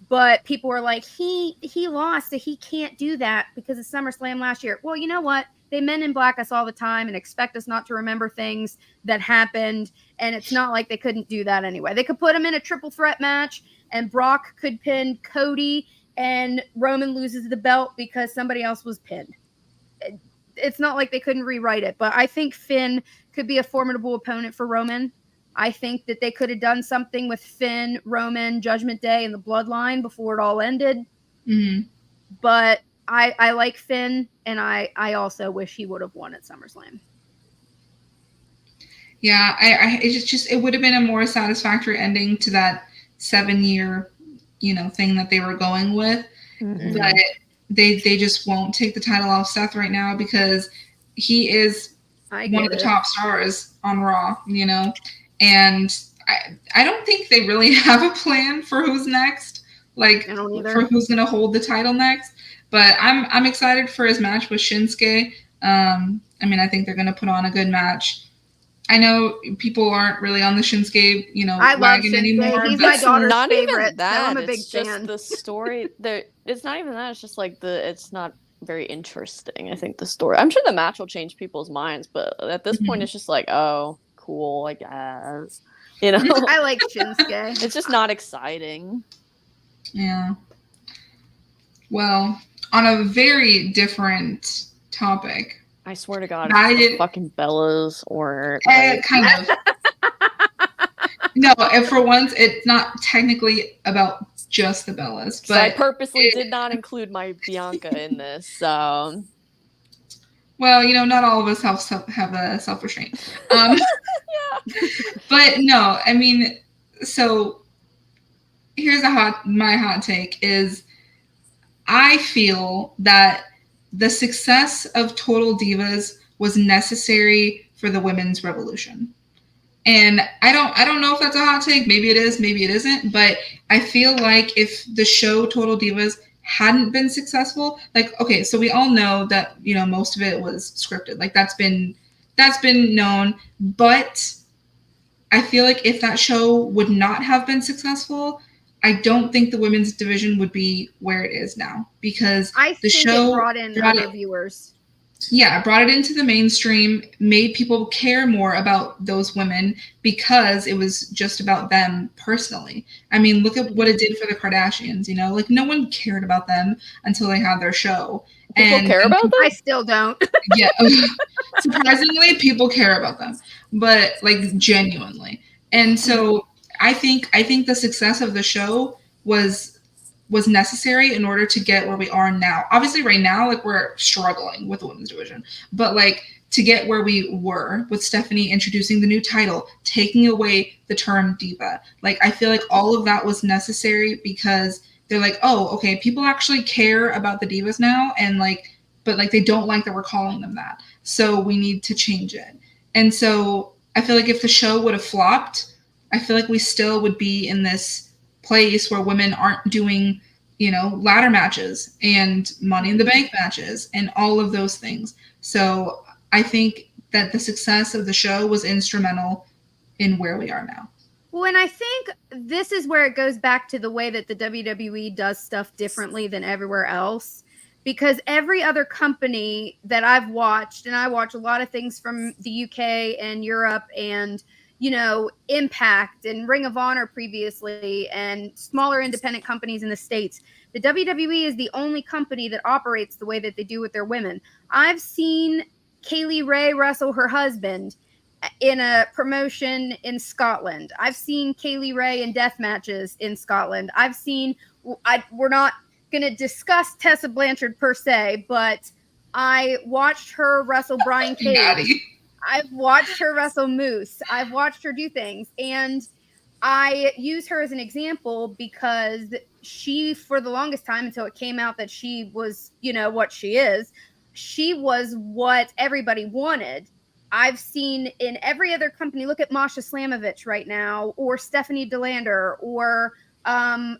[SPEAKER 3] But people were like, he lost, so he can't do that because of SummerSlam last year. Well, you know what? They men in black us all the time and expect us not to remember things that happened. And it's not like they couldn't do that anyway. They could put him in a triple threat match, and Brock could pin Cody, and Roman loses the belt because somebody else was pinned. It's not like they couldn't rewrite it. But I think Finn could be a formidable opponent for Roman. I think that they could have done something with Finn, Roman, Judgment Day, and the Bloodline before it all ended. Mm-hmm. But I like Finn, and I also wish he would have won at SummerSlam.
[SPEAKER 1] Yeah, it would have been a more satisfactory ending to that 7-year, thing that they were going with. Mm-hmm. But they just won't take the title off Seth right now, because he is one of the top stars on Raw, And I don't think they really have a plan for who's next, like for who's going to hold the title next. But I'm excited for his match with Shinsuke. I think they're going to put on a good match. I know people aren't really on the Shinsuke, wagon anymore.
[SPEAKER 3] He's my daughter's
[SPEAKER 2] not
[SPEAKER 3] favorite.
[SPEAKER 2] Even that.
[SPEAKER 3] So I'm a big
[SPEAKER 2] it's
[SPEAKER 3] fan.
[SPEAKER 2] Just the story. It's not even that. It's just like it's not very interesting. I think the story. I'm sure the match will change people's minds, but at this point, it's just like, oh, cool, I guess.
[SPEAKER 3] I like Shinsuke.
[SPEAKER 2] It's just not exciting.
[SPEAKER 1] Yeah. Well, on a very different topic.
[SPEAKER 2] I swear to God, it's fucking Bella's or
[SPEAKER 1] kind of. No, and for once, it's not technically about just the Bellas,
[SPEAKER 2] So I
[SPEAKER 1] but
[SPEAKER 2] purposely did not include my Bianca in this. So
[SPEAKER 1] well, not all of us have a self restraint.
[SPEAKER 2] yeah.
[SPEAKER 1] But no, I mean, so here's my hot take is I feel that the success of Total Divas was necessary for the women's revolution. And I don't know if that's a hot take. Maybe it is, maybe it isn't. But I feel like if the show Total Divas hadn't been successful, like, okay, so we all know that, most of it was scripted. Like that's been known. But I feel like if that show would not have been successful, I don't think the women's division would be where it is now, because
[SPEAKER 3] I
[SPEAKER 1] the
[SPEAKER 3] think
[SPEAKER 1] show
[SPEAKER 3] it brought in other viewers.
[SPEAKER 1] Yeah, brought it into the mainstream, made people care more about those women because it was just about them personally. I mean, look at what it did for the Kardashians, like no one cared about them until they had their show.
[SPEAKER 2] People care about them?
[SPEAKER 3] I still don't.
[SPEAKER 1] Yeah. Surprisingly, people care about them, but like genuinely. And so I think the success of the show was necessary in order to get where we are now. Obviously, right now, like we're struggling with the women's division, but like to get where we were with Stephanie introducing the new title, taking away the term diva, like I feel like all of that was necessary because they're like, oh, okay, people actually care about the divas now, and like, but like they don't like that we're calling them that, so we need to change it. And so I feel like if the show would have flopped, I feel like we still would be in this place where women aren't doing, ladder matches and Money in the Bank matches and all of those things. So I think that the success of the show was instrumental in where we are now.
[SPEAKER 3] Well, and I think this is where it goes back to the way that the WWE does stuff differently than everywhere else. Because every other company that I've watched, and I watch a lot of things from the UK and Europe and Impact and Ring of Honor previously, and smaller independent companies in the States. The WWE is the only company that operates the way that they do with their women. I've seen Kaylee Ray wrestle her husband in a promotion in Scotland. I've seen Kaylee Ray in death matches in Scotland. We're not going to discuss Tessa Blanchard per se, but I watched her wrestle Brian Cage. I've watched her wrestle Moose. I've watched her do things. And I use her as an example because she, for the longest time, until it came out that she was, what she is, she was what everybody wanted. I've seen in every other company, look at Masha Slamovich right now, or Stephanie DeLander, or Allie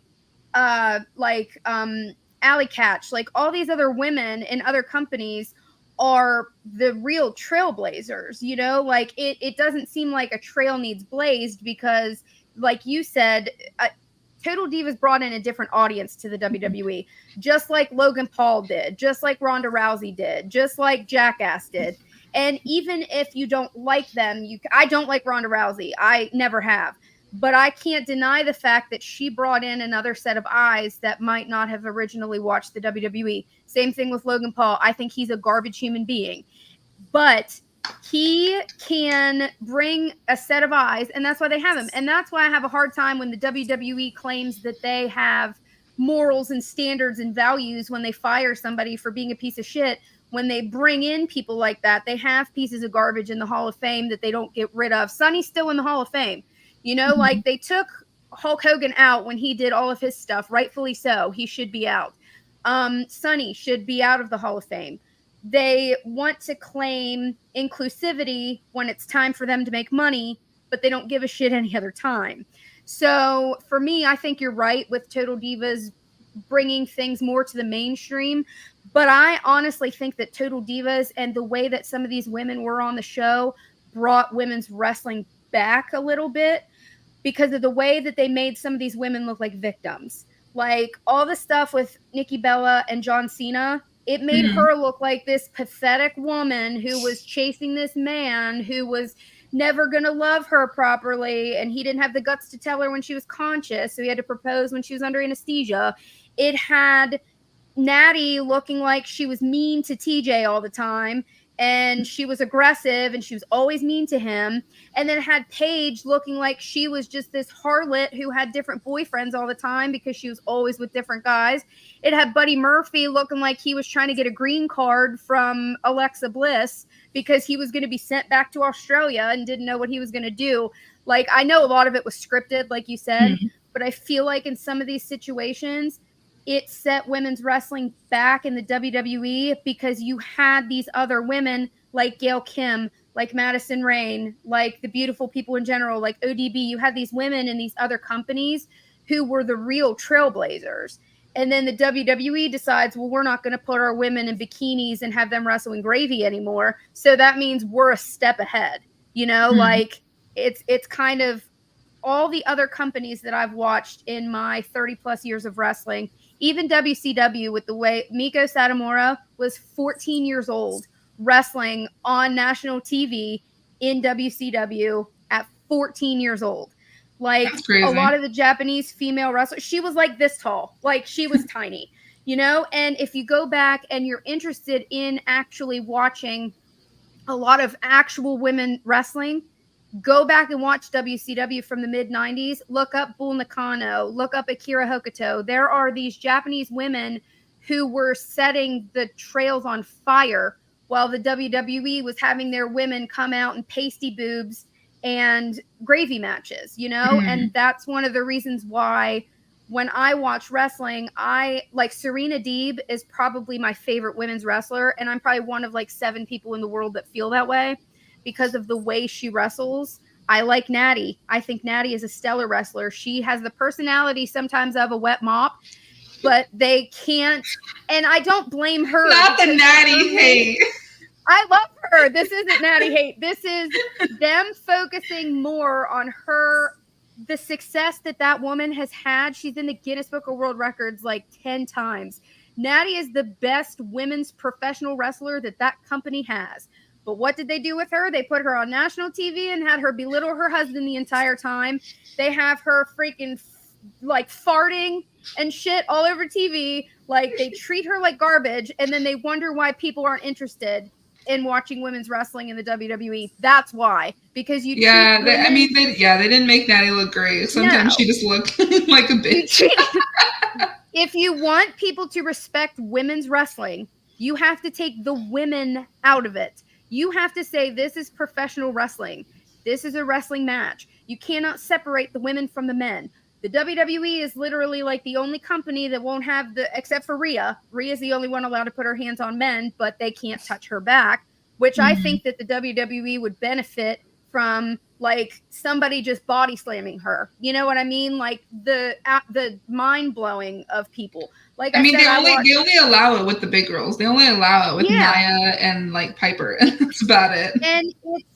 [SPEAKER 3] Catch, like all these other women in other companies are the real trailblazers, like it doesn't seem like a trail needs blazed because, like you said, Total Divas brought in a different audience to the WWE, just like Logan Paul did, just like Ronda Rousey did, just like Jackass did. And even if you don't like them, I don't like Ronda Rousey. I never have. But I can't deny the fact that she brought in another set of eyes that might not have originally watched the WWE. Same thing with Logan Paul. I think he's a garbage human being. But he can bring a set of eyes, and that's why they have him. And that's why I have a hard time when the WWE claims that they have morals and standards and values when they fire somebody for being a piece of shit. When they bring in people like that, they have pieces of garbage in the Hall of Fame that they don't get rid of. Sonny's still in the Hall of Fame. Like they took Hulk Hogan out when he did all of his stuff, rightfully so. He should be out. Sonny should be out of the Hall of Fame. They want to claim inclusivity when it's time for them to make money, but they don't give a shit any other time. So for me, I think you're right with Total Divas bringing things more to the mainstream. But I honestly think that Total Divas and the way that some of these women were on the show brought women's wrestling back a little bit, because of the way that they made some of these women look like victims. Like all the stuff with Nikki Bella and John Cena, it made her look like this pathetic woman who was chasing this man who was never going to love her properly, and he didn't have the guts to tell her when she was conscious, so he had to propose when she was under anesthesia. It had Natty looking like she was mean to TJ all the time. and she was aggressive and she was always mean to him. And then it had Paige looking like she was just this harlot who had different boyfriends all the time because she was always with different guys. It had Buddy Murphy looking like he was trying to get a green card from Alexa Bliss because he was going to be sent back to Australia and didn't know what he was going to do. Like, I know a lot of it was scripted, like you said, but I feel like in some of these situations, it set women's wrestling back in the WWE because you had these other women like Gail Kim, like Madison Rayne, like the beautiful people in general, like ODB. You had these women in these other companies who were the real trailblazers. And then the WWE decides, well, we're not going to put our women in bikinis and have them wrestle in gravy anymore. So that means we're a step ahead, you know, like it's kind of all the other companies that I've watched in my 30 plus years of wrestling. Even WCW, with the way Miko Satomura was 14 years old wrestling on national TV in WCW at 14 years old. Like a lot of the Japanese female wrestlers, she was like this tall, like she was tiny, you know? And if you go back and you're interested in actually watching a lot of actual women wrestling, go back and watch WCW from the mid 90s. Look up Bull Nakano. Look up Akira Hokuto. There are these Japanese women who were setting the trails on fire while the WWE was having their women come out in pasty boobs and gravy matches, you know? And that's one of the reasons why when I watch wrestling, I like Serena Deeb is probably my favorite women's wrestler. And I'm probably one of like 7 people in the world that feel that way because of the way she wrestles. I like Natty. I think Natty is a stellar wrestler. She has the personality sometimes of a wet mop, but they can't, and I don't blame her.
[SPEAKER 1] Not the Natty hate.
[SPEAKER 3] I love her. This isn't Natty hate. This is them focusing more on her, the success that woman has had. She's in the Guinness Book of World Records like 10 times. Natty is the best women's professional wrestler that company has. But what did they do with her? They put her on national TV and had her belittle her husband the entire time. They have her freaking like farting and shit all over TV. Like they treat her like garbage. And then they wonder why people aren't interested in watching women's wrestling in the WWE. That's why. Because you
[SPEAKER 1] they didn't make Natty look great. Sometimes she just looked like a bitch.
[SPEAKER 3] If you want people to respect women's wrestling, you have to take the women out of it. You have to say, this is professional wrestling. This is a wrestling match. You cannot separate the women from the men. The WWE is literally like the only company that won't have except for Rhea. Rhea's the only one allowed to put her hands on men, but they can't touch her back, which I think that the WWE would benefit from, like somebody just body slamming her. You know what I mean? Like the mind blowing of people. Like
[SPEAKER 1] I mean, they only allow it with the big girls. They only allow it with Nia and like Piper, and that's about it.
[SPEAKER 3] And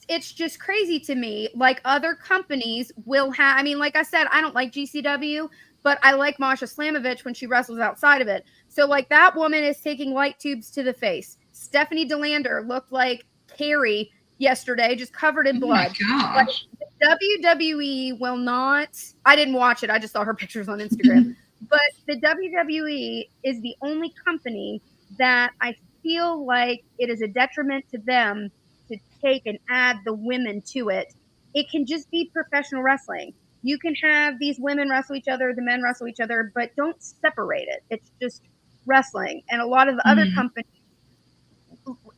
[SPEAKER 3] it's just crazy to me. Like other companies will have. I mean, like I said, I don't like GCW, but I like Masha Slamovich when she wrestles outside of it. So like that woman is taking light tubes to the face. Stephanie DeLander looked like Carrie yesterday, just covered in blood.
[SPEAKER 1] Oh my gosh.
[SPEAKER 3] Like, WWE will not. I didn't watch it. I just saw her pictures on Instagram. But the WWE is the only company that I feel like it is a detriment to them to take and add the women to it. It can just be professional wrestling. You can have these women wrestle each other, the men wrestle each other, but don't separate it. It's just wrestling. And a lot of the other companies,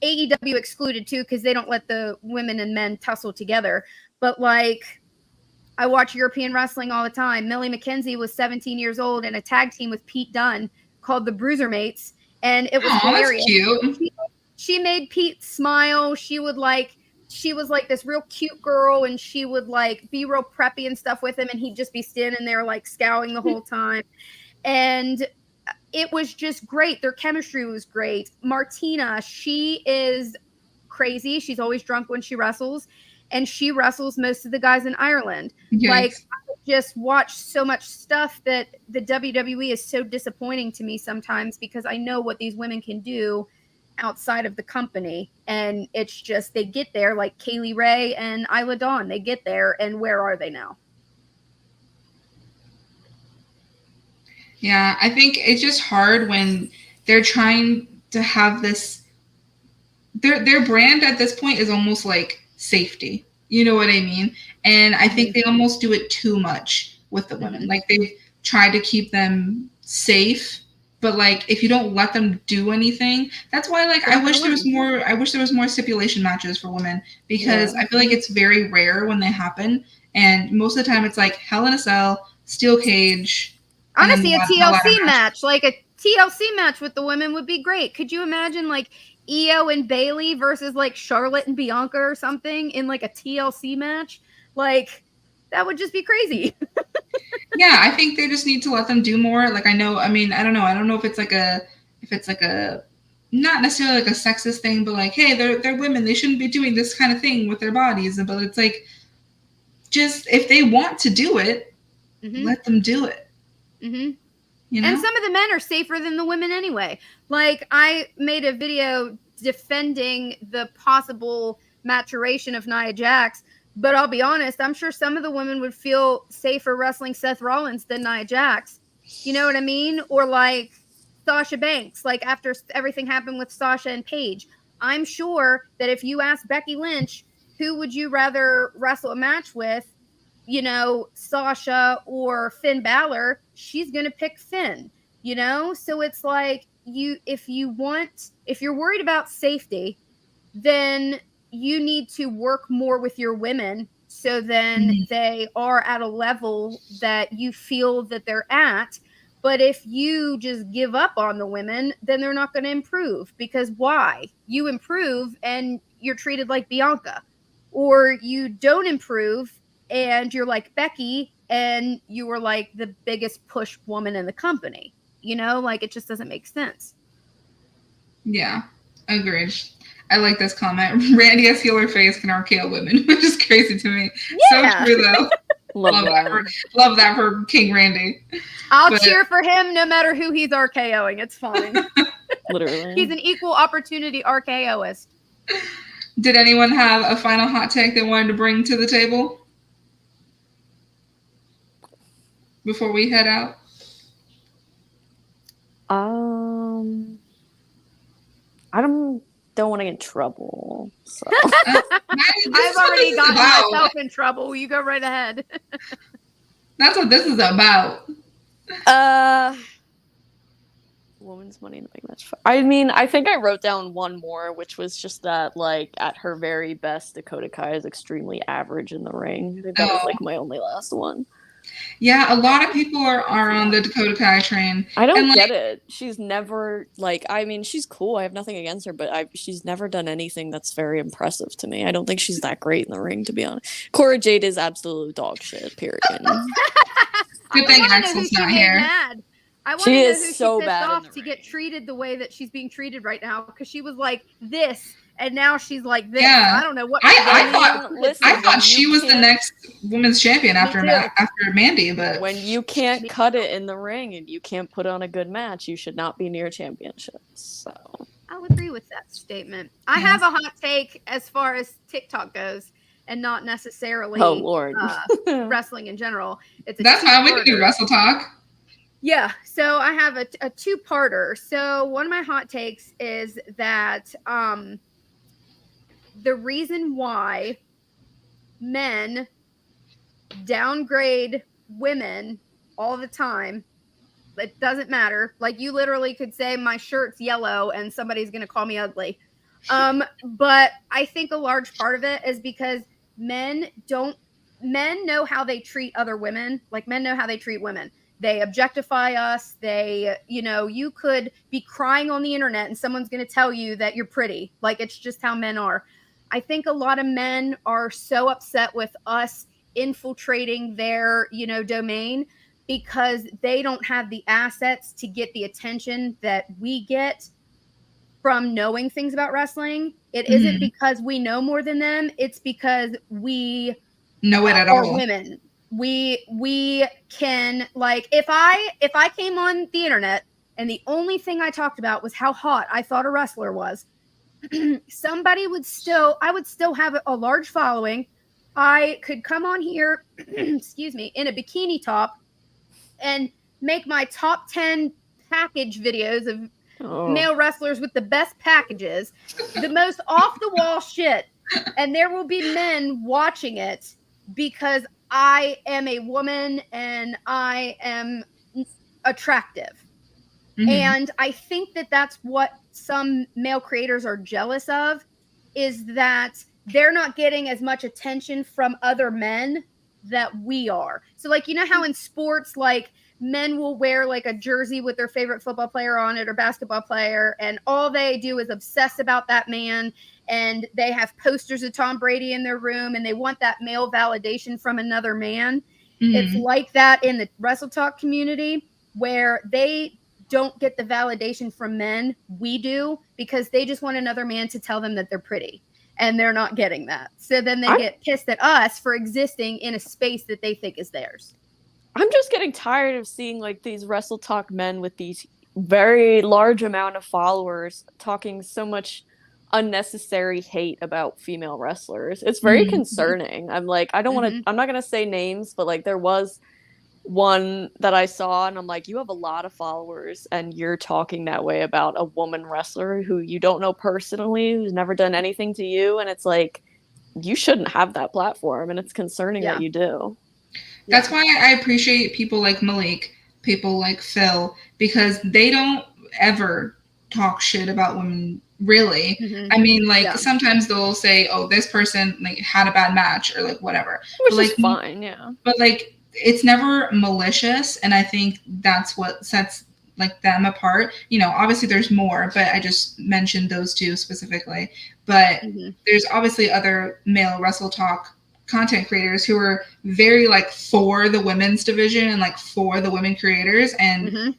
[SPEAKER 3] AEW excluded too, because they don't let the women and men tussle together. But like, I watch European wrestling all the time. Millie McKenzie was 17 years old in a tag team with Pete Dunne called the Bruisermates, and it was hilarious.
[SPEAKER 1] That's cute.
[SPEAKER 3] She made Pete smile. She was like this real cute girl, and she would like be real preppy and stuff with him, and he'd just be standing there like scowling the whole time. And it was just great. Their chemistry was great. Martina, she is crazy. She's always drunk when she wrestles. And she wrestles most of the guys in Ireland.
[SPEAKER 1] Yes.
[SPEAKER 3] Like, I just watch so much stuff that the WWE is so disappointing to me sometimes because I know what these women can do outside of the company. And it's just, they get there like Kaylee Ray and Isla Dawn. They get there, and where are they now?
[SPEAKER 1] Yeah, I think it's just hard when they're trying to have this their brand at this point is almost like safety. You know what I mean? And I think they almost do it too much with the women. Like they've tried to keep them safe, but like if you don't let them do anything, that's why like I wish there was more stipulation matches for women, because I feel like it's very rare when they happen, and most of the time it's like Hell in a Cell, steel cage.
[SPEAKER 3] Honestly, a TLC match, like a TLC match with the women would be great. Could you imagine like Io and Bailey versus like Charlotte and Bianca or something in like a TLC match? Like that would just be crazy.
[SPEAKER 1] Yeah, I think they just need to let them do more. Like I don't know if it's like a not necessarily like a sexist thing, but like, hey, they're women, they shouldn't be doing this kind of thing with their bodies. But it's like, just if they want to do it, let them do it. You know?
[SPEAKER 3] And some of the men are safer than the women anyway. Like I made a video defending the possible maturation of Nia Jax, but I'll be honest, I'm sure some of the women would feel safer wrestling Seth Rollins than Nia Jax. You know what I mean? Or like Sasha Banks, like after everything happened with Sasha and Paige. I'm sure that if you ask Becky Lynch, who would you rather wrestle a match with, you know, Sasha or Finn Balor, she's going to pick Finn, you know? So it's like if you're worried about safety, then you need to work more with your women so then they are at a level that you feel that they're at. But if you just give up on the women, then they're not going to improve, because why? You improve and you're treated like Bianca, or you don't improve and you're like Becky and you were like the biggest push woman in the company. You know, like it just doesn't make sense.
[SPEAKER 1] Yeah, agreed. I like this comment. Randy has healer face can RKO women, which is crazy to me. Yeah. So true though. Love that for King Randy.
[SPEAKER 3] I'll cheer for him no matter who he's RKOing. It's fine.
[SPEAKER 2] Literally.
[SPEAKER 3] He's an equal opportunity RKOist.
[SPEAKER 1] Did anyone have a final hot take they wanted to bring to the table before we head out?
[SPEAKER 2] I don't want to get in trouble. So.
[SPEAKER 3] I've already gotten myself in trouble. You go right ahead.
[SPEAKER 1] That's what this is about.
[SPEAKER 2] Women's Money in the Bank match. I mean, I think I wrote down one more, which was just that, like, at her very best, Dakota Kai is extremely average in the ring. I think that was, like, my only last one.
[SPEAKER 1] Yeah, a lot of people are on the Dakota Kai train.
[SPEAKER 2] I don't get it. She's never, like, I mean, she's cool. I have nothing against her, but she's never done anything that's very impressive to me. I don't think she's that great in the ring, to be honest. Cora Jade is absolute dog shit, period.
[SPEAKER 1] Good thing Axel's not here.
[SPEAKER 3] Mad. I want to know who she pissed off to get treated the way that she's being treated right now, because she was like this, and now she's like this. Yeah. I don't know what.
[SPEAKER 1] I thought she was the next women's champion after Mandy, but
[SPEAKER 2] when you can't cut it in the ring and you can't put on a good match, you should not be near championships. So
[SPEAKER 3] I'll agree with that statement. I have a hot take as far as TikTok goes, and not necessarily wrestling in general.
[SPEAKER 1] That's fine. We can do Wrestle Talk.
[SPEAKER 3] Yeah, so I have a two-parter. So one of my hot takes is that the reason why men downgrade women all the time, it doesn't matter. Like, you literally could say my shirt's yellow and somebody's going to call me ugly. But I think a large part of it is because men know how they treat other women. Like, men know how they treat women. They objectify us. They, you know, you could be crying on the internet and someone's going to tell you that you're pretty. Like, it's just how men are. I think a lot of men are so upset with us infiltrating their, you know, domain, because they don't have the assets to get the attention that we get from knowing things about wrestling. It isn't because we know more than them. It's because we
[SPEAKER 1] know it at all.
[SPEAKER 3] Women. We can, like, if I came on the internet and the only thing I talked about was how hot I thought a wrestler was, I would still have a large following. I could come on here, excuse me, in a bikini top and make my top 10 package videos of male wrestlers with the best packages, the most off the wall shit, and there will be men watching it because I am a woman and I am attractive. And I think that that's what some male creators are jealous of, is that they're not getting as much attention from other men that we are. So like, you know how in sports, like men will wear like a jersey with their favorite football player on it or basketball player, and all they do is obsess about that man, and they have posters of Tom Brady in their room, and they want that male validation from another man. It's like that in the Wrestle Talk community, where they don't get the validation from men. We do, because they just want another man to tell them that they're pretty, and they're not getting that. So then they get pissed at us for existing in a space that they think is theirs.
[SPEAKER 2] I'm just getting tired of seeing like these Wrestle Talk men with these very large amount of followers talking so much unnecessary hate about female wrestlers. It's very concerning. I'm like, I don't want to, I'm not going to say names, but like there was one that I saw and I'm like, you have a lot of followers and you're talking that way about a woman wrestler who you don't know personally, who's never done anything to you. And it's like, you shouldn't have that platform, and it's concerning that you do.
[SPEAKER 1] That's why I appreciate people like Malik, people like Phil, because they don't ever talk shit about women, really. I mean, like, sometimes they'll say, oh, this person like had a bad match or like whatever.
[SPEAKER 2] Which
[SPEAKER 1] but,
[SPEAKER 2] is
[SPEAKER 1] like,
[SPEAKER 2] fine, yeah.
[SPEAKER 1] But like, it's never malicious, and I think that's what sets like them apart. You know, obviously there's more, but I just mentioned those two specifically. But there's obviously other male Wrestle Talk content creators who are very like for the women's division and like for the women creators. And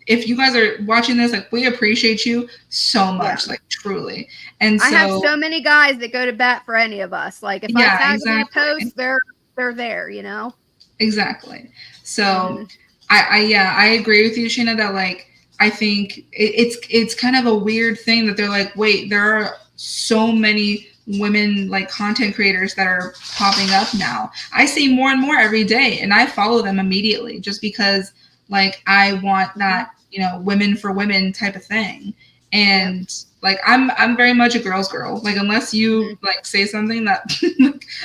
[SPEAKER 1] if you guys are watching this, like, we appreciate you so much, like truly. And so
[SPEAKER 3] I have so many guys that go to bat for any of us. Like if I tag them in a post, they're there, you know?
[SPEAKER 1] Exactly. So I agree with you, Shayna, that like I think it's kind of a weird thing that they're like, wait, there are so many women like content creators that are popping up now. I see more and more every day, and I follow them immediately just because like I want that, you know, women for women type of thing. And like I'm very much a girl's girl. Like unless you like say something that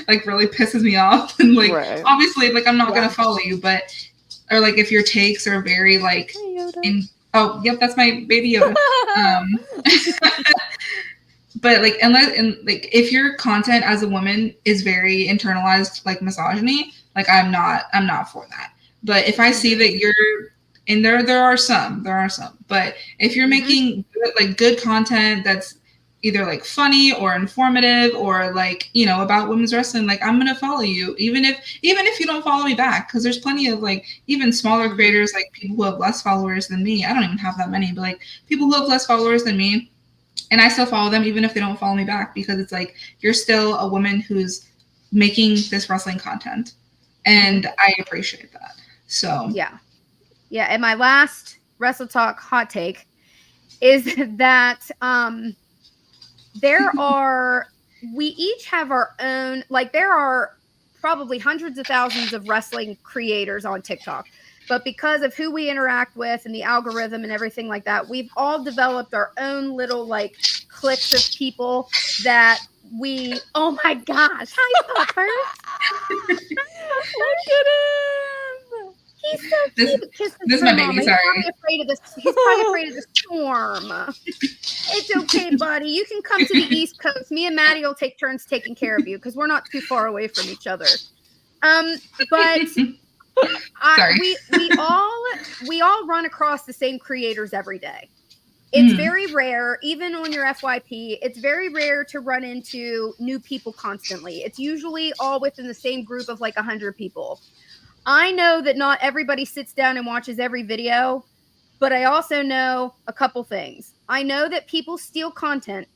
[SPEAKER 1] like really pisses me off, and like obviously like I'm not gonna follow you, but or like if your takes are very like oh yep, that's my baby Yoda. But like unless and like if your content as a woman is very internalized like misogyny, like I'm not for that. But if I see that you're and there are some, but if you're making good content that's either like funny or informative or like, you know, about women's wrestling, like I'm gonna follow you, even if you don't follow me back, because there's plenty of like even smaller creators, like people who have less followers than me. I don't even have that many, but like people who have less followers than me, and I still follow them even if they don't follow me back, because it's like you're still a woman who's making this wrestling content, and I appreciate that. So
[SPEAKER 3] yeah, and my last Wrestle Talk hot take is that we each have our own, like there are probably hundreds of thousands of wrestling creators on TikTok, but because of who we interact with and the algorithm and everything like that, we've all developed our own little like cliques of people that we, oh my gosh, hi Pupper.
[SPEAKER 2] Look at him.
[SPEAKER 3] He's so cute.
[SPEAKER 1] This is my baby. Sorry.
[SPEAKER 3] He's probably afraid of the storm. It's okay, buddy. You can come to the East Coast. Me and Maddie will take turns taking care of you because we're not too far away from each other. But we all run across the same creators every day. It's very rare, even on your FYP, it's very rare to run into new people constantly. It's usually all within the same group of like 100 people. I know that not everybody sits down and watches every video, but I also know a couple things. I know that people steal content,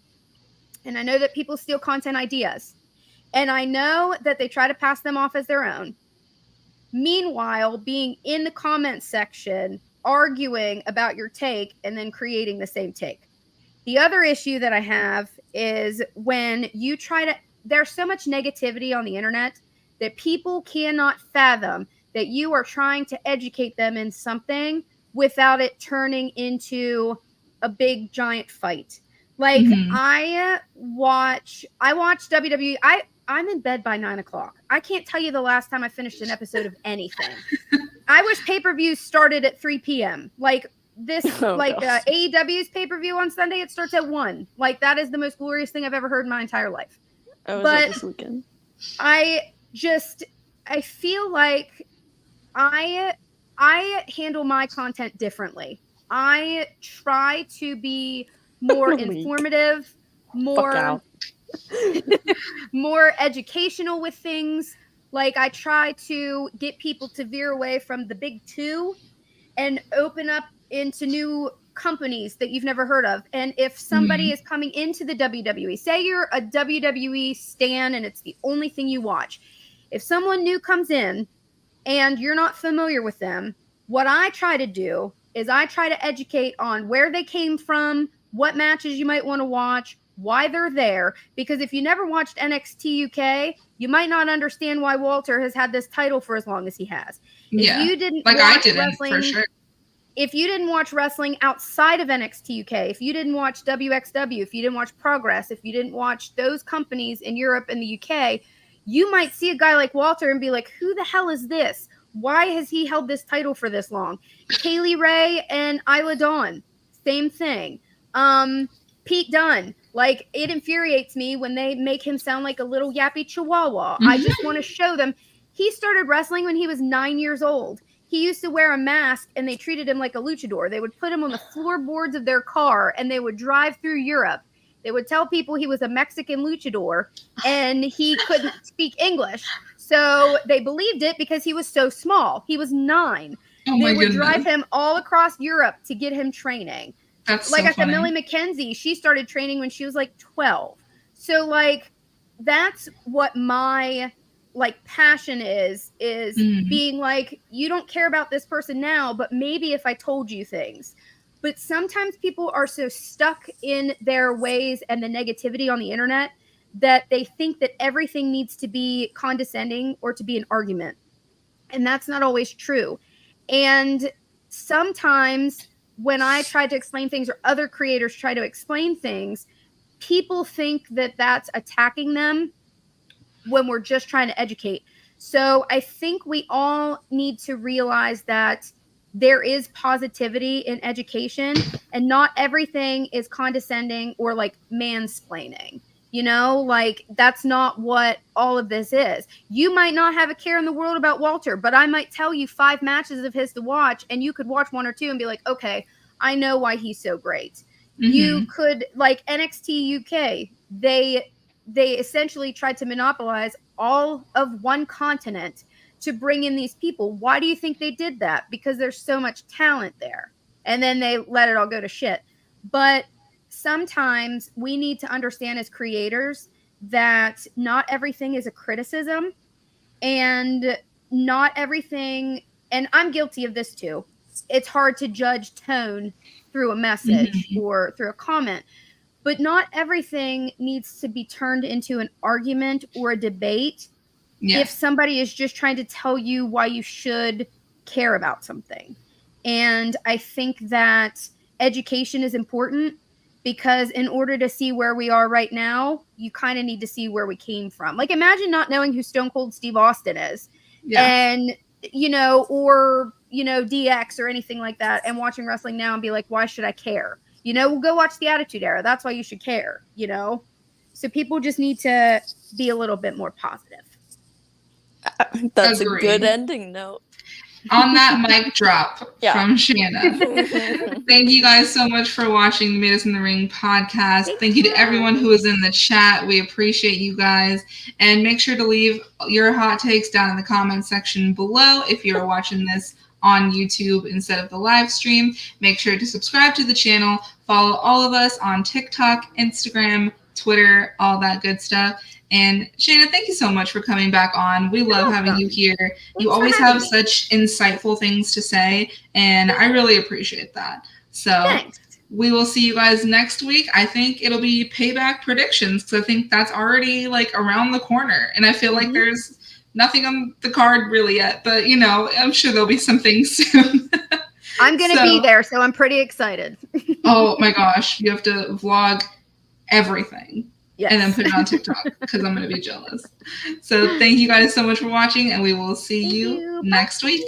[SPEAKER 3] and I know that people steal content ideas, and I know that they try to pass them off as their own. Meanwhile, being in the comments section, arguing about your take, and then creating the same take. The other issue that I have is when you try to, there's so much negativity on the internet that people cannot fathom that you are trying to educate them in something without it turning into a big giant fight. Like I watch WWE. I'm in bed by 9 o'clock. I can't tell you the last time I finished an episode of anything. I wish pay-per-views started at 3 p.m. Like this, AEW's pay-per-view on Sunday, it starts at 1. Like that is the most glorious thing I've ever heard in my entire life.
[SPEAKER 2] I was at this weekend.
[SPEAKER 3] I feel like I handle my content differently. I try to be more informative, more educational with things. Like I try to get people to veer away from the big two and open up into new companies that you've never heard of. And if somebody is coming into the WWE, say you're a WWE stan and it's the only thing you watch. If someone new comes in and you're not familiar with them, what I try to do is I try to educate on where they came from, what matches you might want to watch, why they're there. Because if you never watched NXT UK, you might not understand why Walter has had this title for as long as he has. If you didn't watch
[SPEAKER 1] I didn't,
[SPEAKER 3] wrestling,
[SPEAKER 1] for sure.
[SPEAKER 3] If you didn't watch wrestling outside of NXT UK, if you didn't watch WXW, if you didn't watch Progress, if you didn't watch those companies in Europe and the UK, you might see a guy like Walter and be like, who the hell is this? Why has he held this title for this long? Kaylee Ray and Isla Dawn, same thing. Pete Dunne, like it infuriates me when they make him sound like a little yappy chihuahua. I just want to show them. He started wrestling when he was 9 years old. He used to wear a mask and they treated him like a luchador. They would put him on the floorboards of their car and they would drive through Europe. They would tell people he was a Mexican luchador and he couldn't speak English. So they believed it because he was so small. He was 9. They would drive him all across Europe to get him training.
[SPEAKER 1] That's
[SPEAKER 3] like
[SPEAKER 1] so
[SPEAKER 3] I said, Millie McKenzie, she started training when she was like 12. So like that's what my like passion is being like, you don't care about this person now, but maybe if I told you things. But sometimes people are so stuck in their ways and the negativity on the internet that they think that everything needs to be condescending or to be an argument. And that's not always true. And sometimes when I try to explain things or other creators try to explain things, people think that that's attacking them when we're just trying to educate. So I think we all need to realize that there is positivity in education and not everything is condescending or like mansplaining. You know, like that's not what all of this is. You might not have a care in the world about Walter, but I might tell you 5 matches of his to watch and you could watch 1 or 2 and be like, okay, I know why he's so great. You could, like NXT UK, they essentially tried to monopolize all of one continent to bring in these people. Why do you think they did that? Because there's so much talent there. And then they let it all go to shit. But sometimes we need to understand as creators that not everything is a criticism and not everything, and I'm guilty of this too. It's hard to judge tone through a message or through a comment, but not everything needs to be turned into an argument or a debate. If somebody is just trying to tell you why you should care about something. And I think that education is important because in order to see where we are right now, you kind of need to see where we came from. Like imagine not knowing who Stone Cold Steve Austin is and, you know, or, you know, DX or anything like that and watching wrestling now and be like, why should I care? You know, we'll go watch the Attitude Era. That's why you should care, you know? So people just need to be a little bit more positive.
[SPEAKER 2] That's a good ending note.
[SPEAKER 1] On that mic drop from Shanna. Thank you guys so much for watching the Made Us in the Ring podcast. Thank you to everyone who is in the chat. We appreciate you guys. And make sure to leave your hot takes down in the comment section below if you're watching this on YouTube instead of the live stream. Make sure to subscribe to the channel. Follow all of us on TikTok, Instagram, Twitter, all that good stuff. And Shayna, thank you so much for coming back on. We love having you here. You always have such insightful things to say, and I really appreciate that. So we will see you guys next week. I think it'll be Payback predictions because I think that's already like around the corner, and I feel like there's nothing on the card really yet, but you know, I'm sure there'll be some things soon.
[SPEAKER 3] I'm going to be there, so I'm pretty excited.
[SPEAKER 1] Oh my gosh, you have to vlog everything.
[SPEAKER 3] Yes.
[SPEAKER 1] And then put it on TikTok because I'm going to be jealous. So thank you guys so much for watching, and we will see you next week.